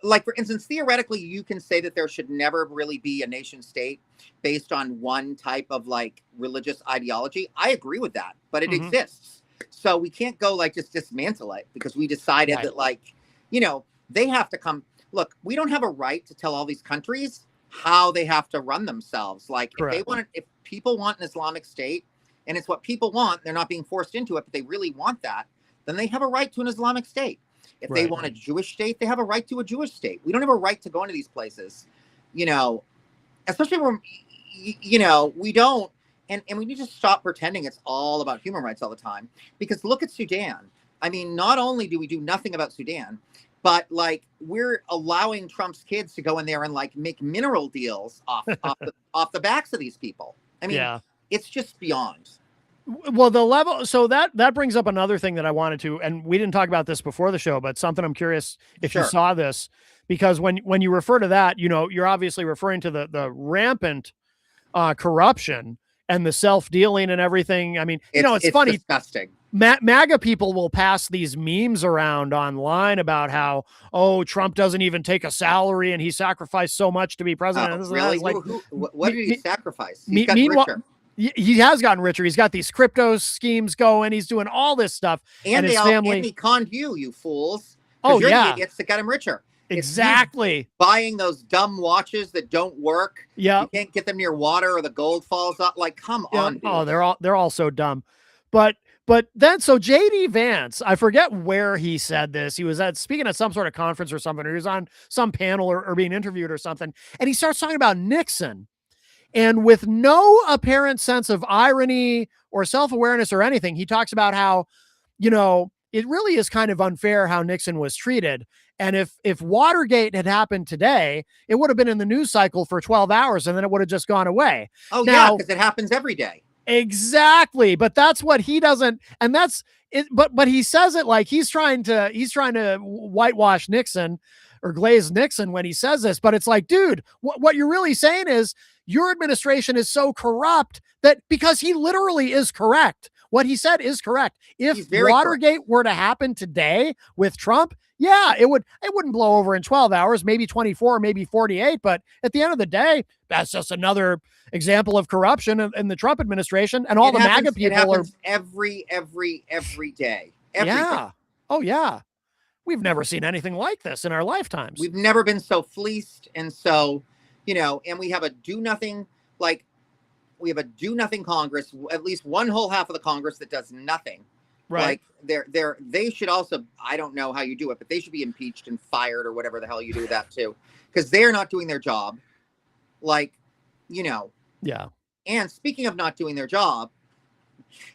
like, for instance, theoretically, you can say that there should never really be a nation state based on one type of like religious ideology. I agree with that, but it exists. So we can't go like just dismantle it because we decided that, like, you know, they have to come. Look, we don't have a right to tell all these countries how they have to run themselves. Like, if people want an Islamic state and it's what people want, they're not being forced into it, but they really want that, then they have a right to an Islamic state. If they want a Jewish state, they have a right to a Jewish state. We don't have a right to go into these places, you know, especially when, you know, we don't. And we need to stop pretending it's all about human rights all the time, because look at Sudan. I mean, not only do we do nothing about Sudan, but like we're allowing Trump's kids to go in there and like make mineral deals off the backs of these people. I mean, it's just beyond. Well, the level. So that brings up another thing that I wanted to, and we didn't talk about this before the show, but something I'm curious if you saw this, because when you refer to that, you know, you're obviously referring to the rampant corruption and the self-dealing and everything. I mean, you know, it's funny. Disgusting. MAGA people will pass these memes around online about how, oh, Trump doesn't even take a salary and he sacrificed so much to be president. Oh, really? Like, what did he sacrifice? He's got richer. He has gotten richer. He's got these crypto schemes going. He's doing all this stuff. And his family. And he conned you fools. Oh, you're the idiots that got him richer. Exactly. Buying those dumb watches that don't work. Yeah. You can't get them near water or the gold falls out. Like, come on. Dude. Oh, they're all so dumb. But then, so JD Vance, I forget where he said this. He was speaking at some sort of conference or something, or he was on some panel or being interviewed or something. And he starts talking about Nixon. And with no apparent sense of irony or self-awareness or anything, he talks about how, you know, it really is kind of unfair how Nixon was treated. And if Watergate had happened today, it would have been in the news cycle for 12 hours and then it would have just gone away. Oh, yeah, because it happens every day. Exactly. But that's what he doesn't. And that's it. But he says it like he's trying to whitewash Nixon or glaze Nixon when he says this. But it's like, dude, what you're really saying is your administration is so corrupt that because he literally is correct. What he said is correct. If Watergate were to happen today with Trump, yeah, it wouldn't blow over in 12 hours, maybe 24, maybe 48. But at the end of the day, that's just another example of corruption in the Trump administration. And all the MAGA people it happens every day. Every day. Oh, yeah. we've never seen anything like this in our lifetimes. We've never been so fleeced, and so, and we have a do nothing, like, we have a do nothing Congress, at least one whole half of the Congress that does nothing. Right. Like they should also, I don't know how you do it, but they should be impeached and fired or whatever the hell you do with that too, because they're not doing their job. Like, Yeah. And speaking of not doing their job,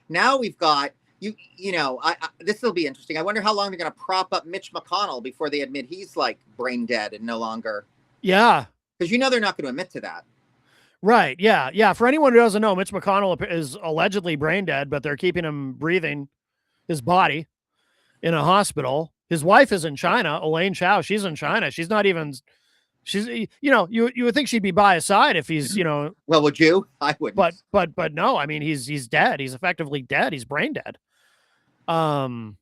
now we've got this will be interesting. I wonder how long they're going to prop up Mitch McConnell before they admit he's like brain dead and no longer. Yeah. Because they're not going to admit to that. Right. Yeah. Yeah. For anyone who doesn't know, Mitch McConnell is allegedly brain dead, but they're keeping him breathing his body in a hospital. His wife is in China, Elaine Chao. She's in China. She's not even, you would think she'd be by his side if he's, Well, would you? I would. But no, I mean, he's dead. He's effectively dead. He's brain dead. But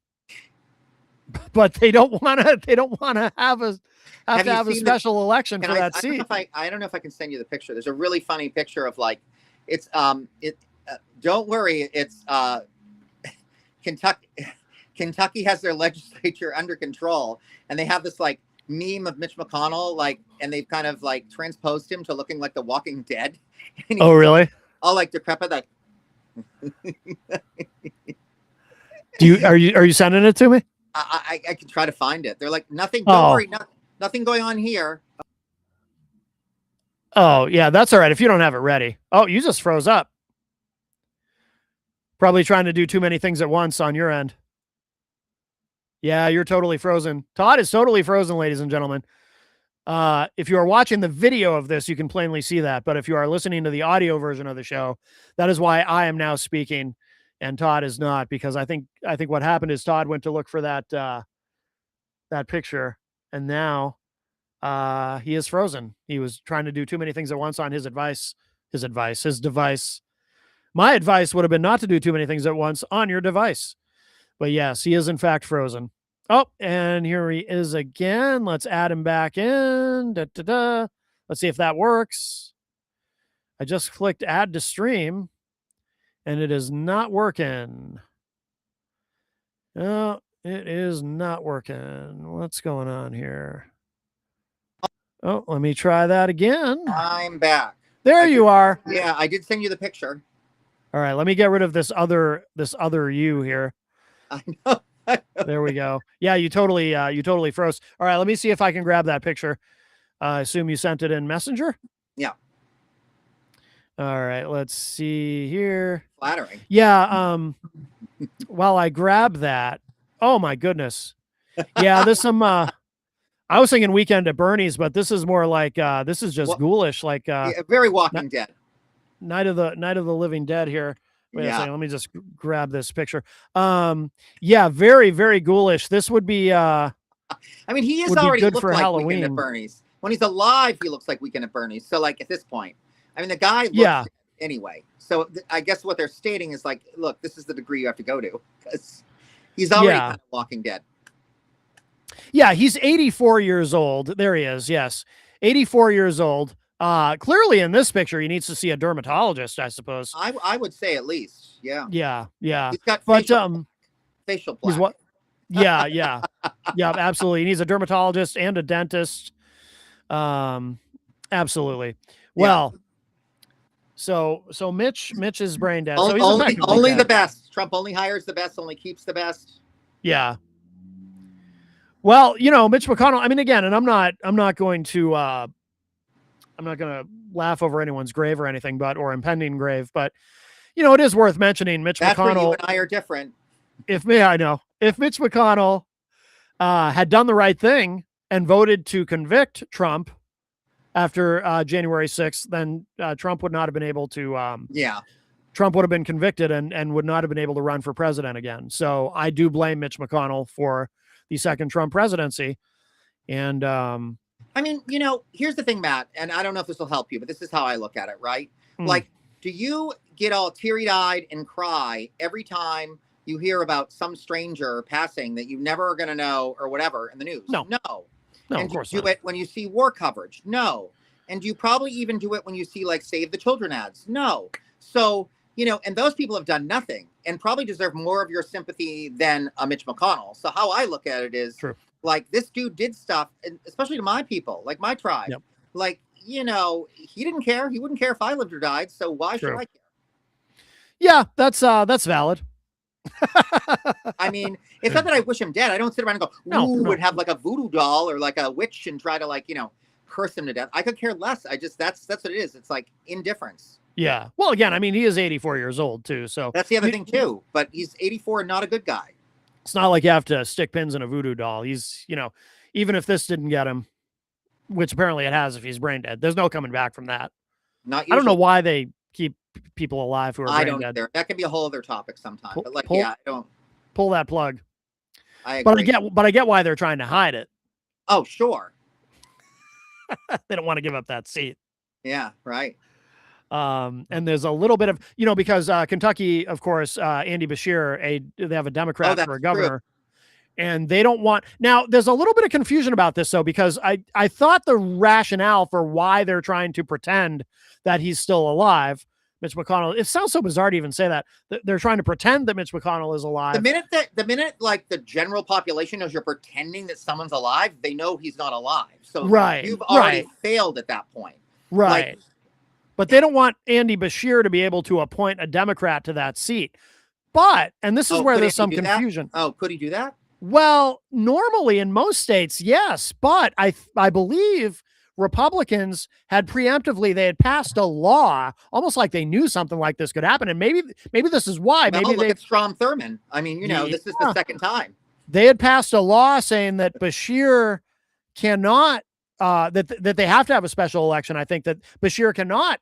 they don't want to have a special election for that seat. I don't know if I can send you the picture. There's a really funny picture of like, it's don't worry, it's Kentucky has their legislature under control, and they have this like meme of Mitch McConnell, like, and they've kind of like transposed him to looking like The Walking Dead. Oh, really? All like decrepit, like. Are you sending it to me? I can try to find it. They're like, nothing. Don't worry, nothing going on here. Oh yeah, that's all right. If you don't have it ready. Oh, you just froze up. Probably trying to do too many things at once on your end. Yeah, you're totally frozen. Todd is totally frozen, ladies and gentlemen. If you are watching the video of this, you can plainly see that. But if you are listening to the audio version of the show, that is why I am now speaking and Todd is not, because I think what happened is Todd went to look for that picture, and now he is frozen. He was trying to do too many things at once on his device. My advice would have been not to do too many things at once on your device. But yes, he is in fact frozen. Oh, and here he is again. Let's add him back in. Let's see if that works. I just clicked add to stream, and it is not working. No, it is not working. What's going on here? Oh, let me try that again. I'm back. There you are. Yeah, I did send you the picture. All right, let me get rid of this other you here. I know. There we go. Yeah, you totally froze. All right, let me see if I can grab that picture. I assume you sent it in Messenger? Yeah. All right, let's see here. Flattering. Yeah, while I grab that, oh my goodness. Yeah, this I was thinking Weekend at Bernie's, but this is more like this is just ghoulish, like very Walking Dead. Night of the Living Dead here. Wait a second, let me just grab this picture. Yeah, very, very ghoulish. This would be I mean, he is already looked like Halloween. Weekend at Bernie's. When he's alive, he looks like Weekend at Bernie's. So like at this point, I mean, the guy looks anyway. So I guess what they're stating is like, look, this is the degree you have to go to, because he's already kind of Walking Dead. Yeah, he's 84 years old. There he is. Yes. 84 years old. Clearly in this picture, he needs to see a dermatologist, I suppose. I would say at least. Yeah. Yeah. Yeah. He's got facial plaque. He's what? Yeah. Yeah. Yeah, absolutely. He needs a dermatologist and a dentist. Absolutely. Well, so Mitch is brain dead. So he's only the best. Trump only hires the best, only keeps the best. Yeah. Well, Mitch McConnell, I mean, again, and I'm not going to laugh over anyone's grave or anything, or impending grave, but it is worth mentioning Mitch That's McConnell. Where you and I are different. If Mitch McConnell had done the right thing and voted to convict Trump after January 6th, then Trump would not have been able to. Trump would have been convicted and would not have been able to run for president again. So I do blame Mitch McConnell for the second Trump presidency. And I mean, here's the thing, Matt, and I don't know if this will help you, but this is how I look at it, right? Like, do you get all teary-eyed and cry every time you hear about some stranger passing that you never are going to know or whatever in the news? No. And of course do it when you see war coverage? No. And you probably even do it when you see like Save the Children ads? No. So, and those people have done nothing and probably deserve more of your sympathy than Mitch McConnell. So how I look at it is, true. Like this dude did stuff, and especially to my people, like my tribe. Yep. Like, he didn't care. He wouldn't care if I lived or died. So why should True. I care? Yeah, that's valid. I mean, it's not that I wish him dead. I don't sit around and go, No, ooh, no. would have like a voodoo doll or like a witch and try to like, curse him to death. I could care less. That's what it is. It's like indifference. Yeah. Well, again, I mean, he is 84 years old too, so That's the other thing too. But he's 84 and not a good guy. it's not like you have to stick pins in a voodoo doll. He's, even if this didn't get him, which apparently it has if he's brain dead, there's no coming back from that. Not usually. I don't know why they keep people alive who are I brain don't dead. either. That could be a whole other topic sometime. But like, Pull- yeah, I don't. Pull that plug. I agree. But I get why they're trying to hide it. Oh, sure. They don't want to give up that seat. Yeah, right. And there's a little bit of, because Kentucky, of course, Andy Beshear, they have a Democrat for a governor. True. And they don't want, now there's a little bit of confusion about this though, because I thought the rationale for why they're trying to pretend that he's still alive, Mitch McConnell, it sounds so bizarre to even say that they're trying to pretend that Mitch McConnell is alive. The minute like the general population knows you're pretending that someone's alive, they know he's not alive. So you've already failed at that point. Right. Like, but they don't want Andy Beshear to be able to appoint a Democrat to that seat. But, and this is where there's some confusion. Oh, could he do that? Well, normally in most states, yes, but I believe Republicans had preemptively, they had passed a law almost like they knew something like this could happen. And maybe this is why. Well, maybe look at Strom Thurmond. I mean, this is the second time. They had passed a law saying that Beshear cannot, that they have to have a special election. I think that Beshear cannot,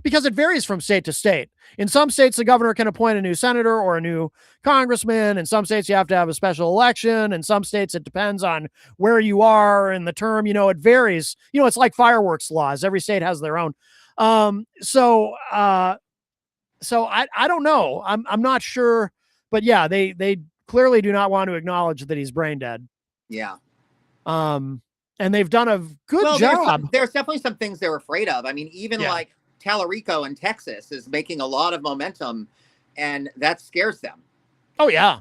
because it varies from state to state. In some states, the governor can appoint a new senator or a new congressman. In some states, you have to have a special election. In some states, it depends on where you are in the term. It varies. It's like fireworks laws. Every state has their own. So I don't know. I'm not sure, but yeah, they clearly do not want to acknowledge that he's brain dead. Yeah. And they've done a good job. There's definitely some things they're afraid of. I mean, even like Tallarico in Texas is making a lot of momentum, and that scares them. Oh yeah.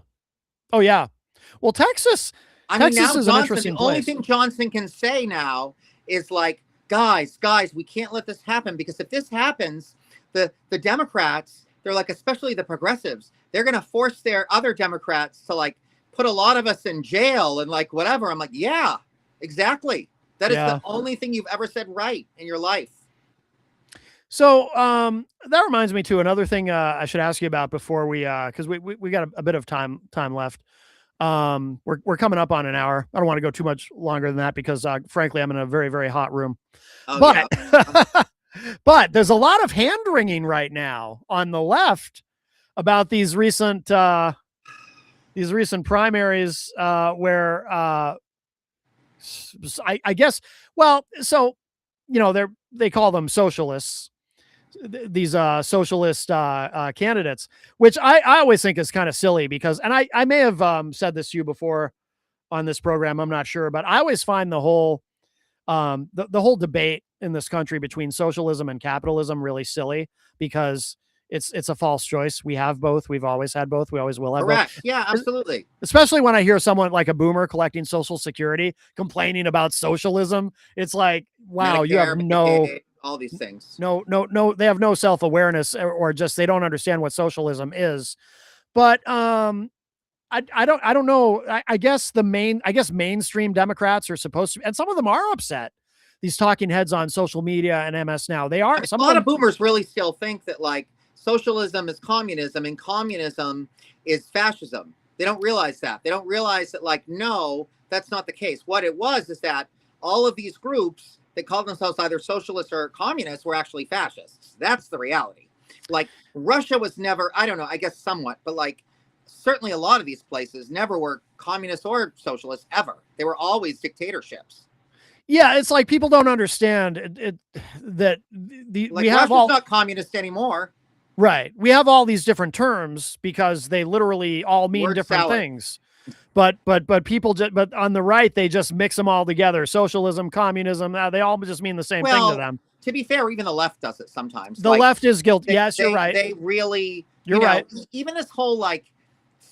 Well, Texas is an interesting place. The only thing Johnson can say now is like, guys, we can't let this happen, because if this happens, the Democrats, they're like, especially the progressives, they're going to force their other Democrats to like put a lot of us in jail and like whatever. I'm like, yeah. Exactly. That is the only thing you've ever said right in your life. So that reminds me too, another thing I should ask you about before we because we got a bit of time left. We're coming up on an hour. I don't want to go too much longer than that because frankly I'm in a very, very hot room. But there's a lot of hand wringing right now on the left about these recent primaries where I guess, well, so, they call them socialists, these socialist candidates, which I always think is kind of silly because, and I may have said this to you before on this program, I'm not sure, but I always find the whole the whole debate in this country between socialism and capitalism really silly because it's a false choice. We have both. We've always had both. We always will have both. Yeah, absolutely. Especially when I hear someone like a boomer collecting Social Security complaining about socialism. It's like, wow, Medicare, you have Medicaid, all these things. No, they have no self-awareness or just they don't understand what socialism is. But I don't know. I guess mainstream Democrats are supposed to, and some of them are upset. These talking heads on social media and MS now, they are. A lot of boomers really still think that like socialism is communism and communism is fascism. They don't realize that. They don't realize that, like, no, that's not the case. What it was is that all of these groups that called themselves either socialists or communists were actually fascists. That's the reality. Like, Russia was never, I don't know, I guess somewhat, but like, certainly a lot of these places never were communists or socialists ever. They were always dictatorships. Yeah, it's like people don't understand that we have Russia's not communist anymore. Right. We have all these different terms because they literally all mean different things. But people but on the right, they just mix them all together. Socialism, communism, they all just mean the same thing to them. To be fair, even the left does it sometimes. The left is guilty. Yes, you're right. They really, you're right. Even this whole like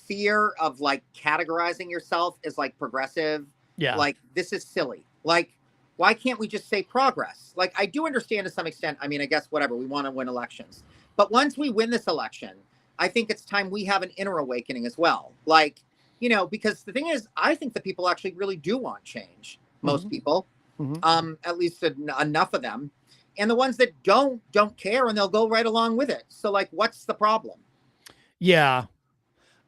fear of like categorizing yourself as like progressive, Yeah. like this is silly. Like, why can't we just say progress? Like, I do understand to some extent. I mean, I guess whatever, we want to win elections. But once we win this election, I think it's time we have an inner awakening as well. Like, because the thing is, I think that people actually really do want change. Most people, at least enough of them. And the ones that don't care, and they'll go right along with it. So like, what's the problem? Yeah.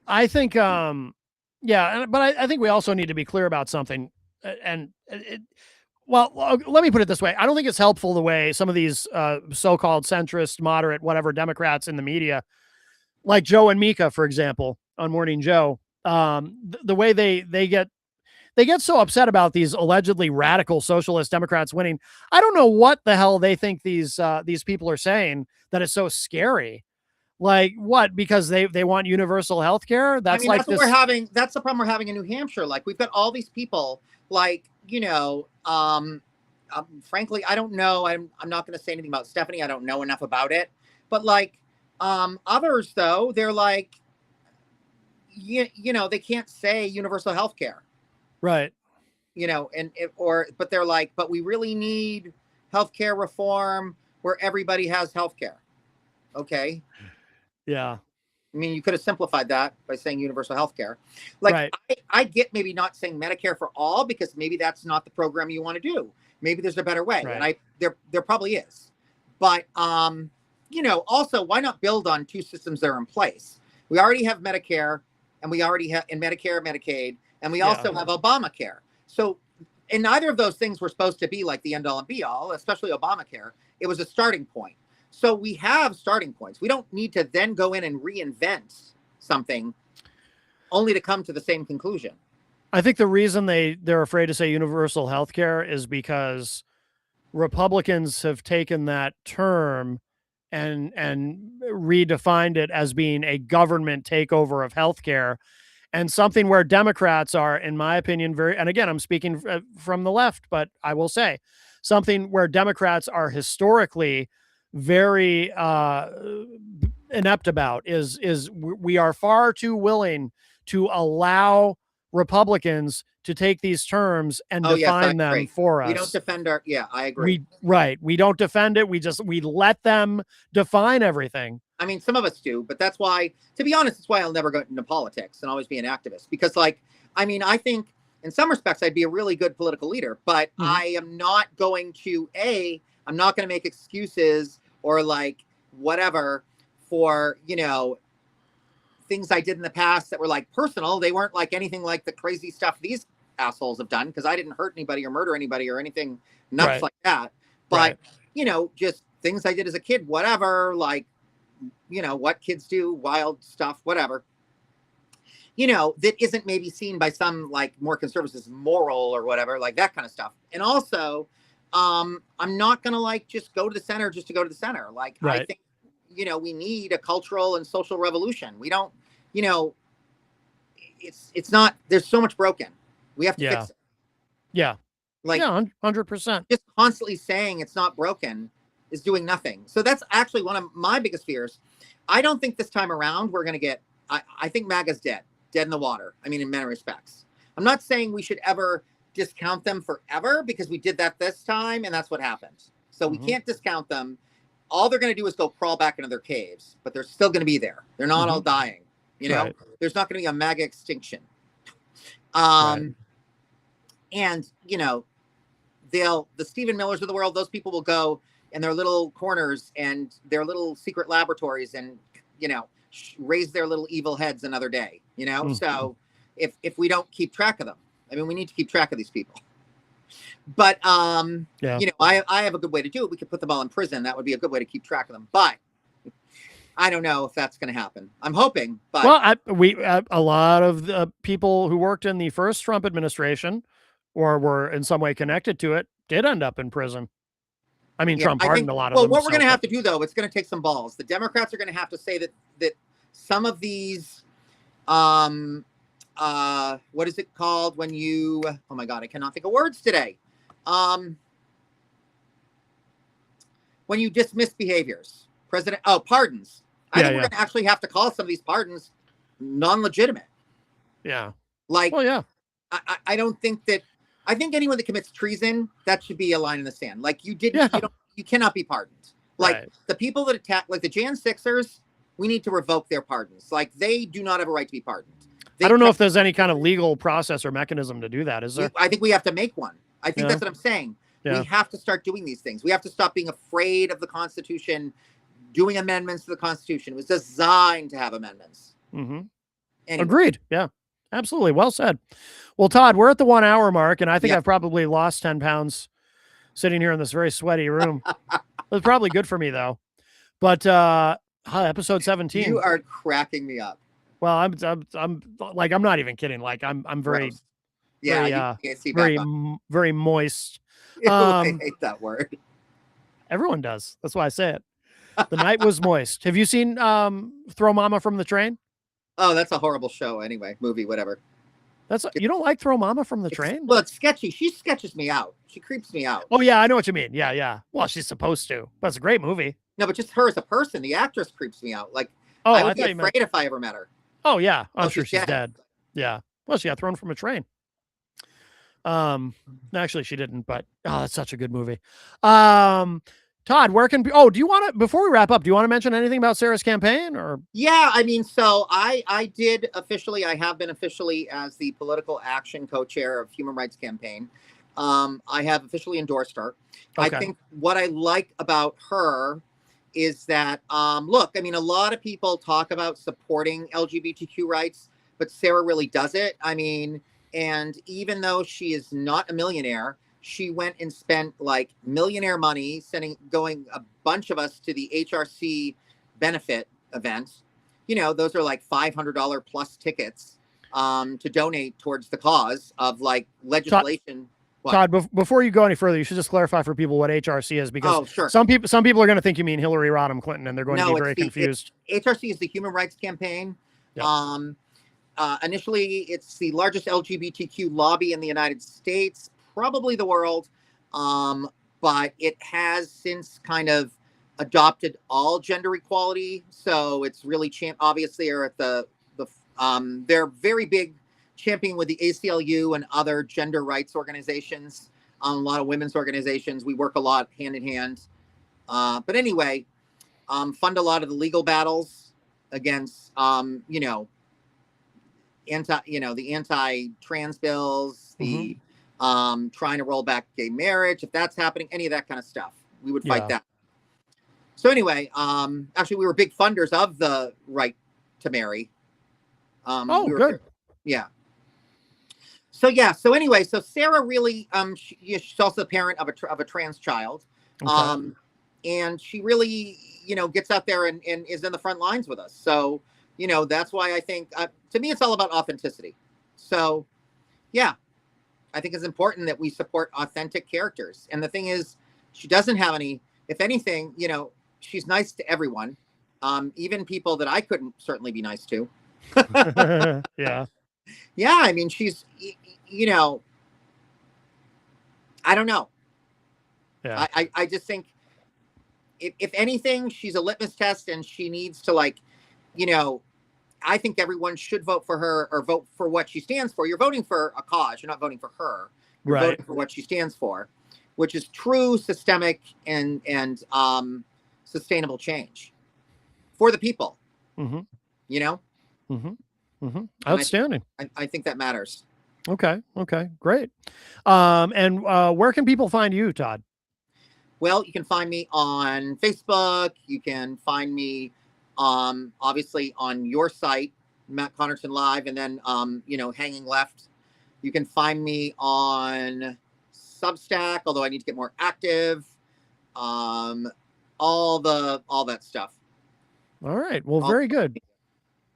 I think, but I think we also need to be clear about something. And well, let me put it this way. I don't think it's helpful the way some of these so-called centrist, moderate, whatever Democrats in the media, like Joe and Mika, for example, on Morning Joe, the way they get so upset about these allegedly radical socialist Democrats winning. I don't know what the hell they think these people are saying that is so scary. Like what? Because they want universal health care? That's like that's what we're having. That's the problem we're having in New Hampshire. Like, we've got all these people, like, frankly, I don't know. I'm not going to say anything about Stephanie. I don't know enough about it. But like, others though, they're like, they can't say universal health care. Right. But they're like, but we really need healthcare reform where everybody has healthcare. Okay. Yeah. I mean, you could have simplified that by saying universal health care. Like, right. I get maybe not saying Medicare for all, because maybe that's not the program you want to do. Maybe there's a better way. Right. And there probably is. But, also, why not build on two systems that are in place? We already have Medicare, and we already have in Medicare, Medicaid, and we also have Obamacare. So, and neither of those things were supposed to be like the end all and be all, especially Obamacare. It was a starting point. So we have starting points. We don't need to then go in and reinvent something only to come to the same conclusion. I think the reason they're afraid to say universal health care is because Republicans have taken that term and redefined it as being a government takeover of healthcare, and something where Democrats are, in my opinion, and again, I'm speaking from the left, but I will say something where Democrats are historically very inept about is we are far too willing to allow Republicans to take these terms and define them for us. We don't defend I agree. We don't defend it. We let them define everything. I mean, some of us do, but that's why, to be honest, it's why I'll never go into politics and always be an activist. Because I think in some respects I'd be a really good political leader, but I am not going to, I'm not going to make excuses or like whatever for, things I did in the past that were like personal. They weren't like anything like the crazy stuff these assholes have done, because I didn't hurt anybody or murder anybody or anything nuts like that. But, just things I did as a kid, whatever, like, what kids do, wild stuff, whatever, that isn't maybe seen by some like more conservatives as moral or whatever, like that kind of stuff. And also, I'm not going to like just go to the center just to go to the center. Like, I think, we need a cultural and social revolution. We don't, it's not, there's so much broken. We have to fix it. Yeah. Like 100%. Just constantly saying it's not broken is doing nothing. So that's actually one of my biggest fears. I don't think this time around we're going to get, I think MAGA's dead in the water. I mean, in many respects. I'm not saying we should ever discount them forever, because we did that this time and that's what happened. So we can't discount them. All they're going to do is go crawl back into their caves, but they're still going to be there. They're not all dying. There's not going to be a MAGA extinction. And, the Stephen Millers of the world, those people will go in their little corners and their little secret laboratories and, raise their little evil heads another day, So if we don't keep track of them, I mean, we need to keep track of these people. But, I have a good way to do it. We could put them all in prison. That would be a good way to keep track of them. But I don't know if that's going to happen. I'm hoping. But a lot of the people who worked in the first Trump administration or were in some way connected to it did end up in prison. I mean, Trump pardoned a lot of them. Well, what we're going to have to do, though, it's going to take some balls. The Democrats are going to have to say that some of these, what is it called when you, oh my God, I cannot think of words today. When you dismiss behaviors, pardons. I think we're going to actually have to call some of these pardons non-legitimate. Yeah. Like, Well, yeah. I don't think that. I think anyone that commits treason, that should be a line in the sand. Like Yeah. you cannot be pardoned. Like Right. the people that attack, like the Jan Sixers, we need to revoke their pardons. Like they do not have a right to be pardoned. I don't know if there's any kind of legal process or mechanism to do that. Is there? I think we have to make one. I think Yeah. that's what I'm saying. Yeah. We have to start doing these things. We have to stop being afraid of the Constitution, doing amendments to the Constitution. It was designed to have amendments. Mm-hmm. Anyway. Agreed. Yeah, absolutely. Well said. Well, Todd, we're at the 1 hour mark, and I think I've probably lost 10 pounds sitting here in this very sweaty room. It's probably good for me though. But episode 17. You are cracking me up. Well, I'm like, I'm not even kidding. Like I'm very, gross. Yeah, very, you can't see very, back very moist. I hate that word. Everyone does. That's why I say it. The night was moist. Have you seen Throw Mama from the Train? Oh, that's a horrible show. Anyway, movie, whatever. You don't like Throw Mama from the Train? Well, it's sketchy. She sketches me out. She creeps me out. Oh yeah, I know what you mean. Yeah, yeah. Well, she's supposed to, but it's a great movie. No, but just her as a person, the actress creeps me out. Like, I would be afraid if I ever met her. Oh yeah, I'm sure she's dead. Yeah. Well, she got thrown from a train. Actually, she didn't. But that's such a good movie. Todd, where can? Do you want to? Before we wrap up, do you want to mention anything about Sarah's campaign? Or yeah, I mean, so I did officially. I have been officially as the political action co-chair of Human Rights Campaign. I have officially endorsed her. Okay. I think what I like about her is that, look, I mean, a lot of people talk about supporting LGBTQ rights, but Sarah really does it. I mean, and even though she is not a millionaire, she went and spent like millionaire money going a bunch of us to the HRC benefit event. You know, those are like $500 plus tickets to donate towards the cause of like legislation. Todd, before you go any further, you should just clarify for people what HRC is, because some people are going to think you mean Hillary Rodham Clinton, and they're going to be very confused. HRC is the Human Rights Campaign. Yep. Initially, it's the largest LGBTQ lobby in the United States, probably the world, but it has since kind of adopted all gender equality. So it's really obviously are at they're very big championing with the ACLU and other gender rights organizations, a lot of women's organizations. We work a lot hand in hand. But anyway, fund a lot of the legal battles against, the anti-trans bills, the trying to roll back gay marriage. If that's happening, any of that kind of stuff, we would fight that. So anyway, actually, we were big funders of the right to marry. Good. Yeah. So anyway, so Sarah really, she's also the parent of a trans child. Okay. And she really, gets out there and is in the front lines with us. So, that's why I think, to me, it's all about authenticity. So, yeah, I think it's important that we support authentic characters. And the thing is, she doesn't have any, if anything, she's nice to everyone, even people that I couldn't certainly be nice to. Yeah. Yeah, I mean, she's, I don't know. Yeah. I just think, if anything, she's a litmus test, and she needs to, like, I think everyone should vote for her or vote for what she stands for. You're voting for a cause. You're not voting for her. You're voting for what she stands for, which is true systemic and sustainable change for the people. Mm-hmm. Outstanding. I think that matters. Okay, great. And where can people find you, Todd? Well, you can find me on Facebook. You can find me, obviously, on your site, Matt Connarton Live, and then, Hanging Left. You can find me on Substack, although I need to get more active. All that stuff. All right. Well, very good.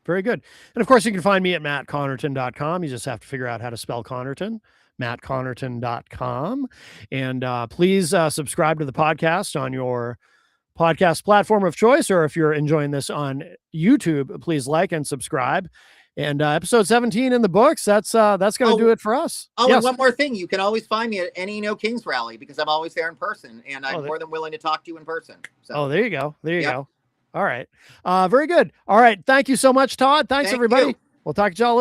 Very good. And of course, you can find me at mattconnarton.com. You just have to figure out how to spell Connarton, mattconnarton.com. And please subscribe to the podcast on your podcast platform of choice, or if you're enjoying this on YouTube, please like and subscribe. And episode 17 in the books. That's going to do it for us. Oh, yes. And one more thing. You can always find me at any No Kings rally, because I'm always there in person, and I'm more than willing to talk to you in person. So. Oh, there you go. There you go. All right. Very good. All right. Thank you so much, Todd. Thanks, Thank everybody. you. We'll talk to y'all a little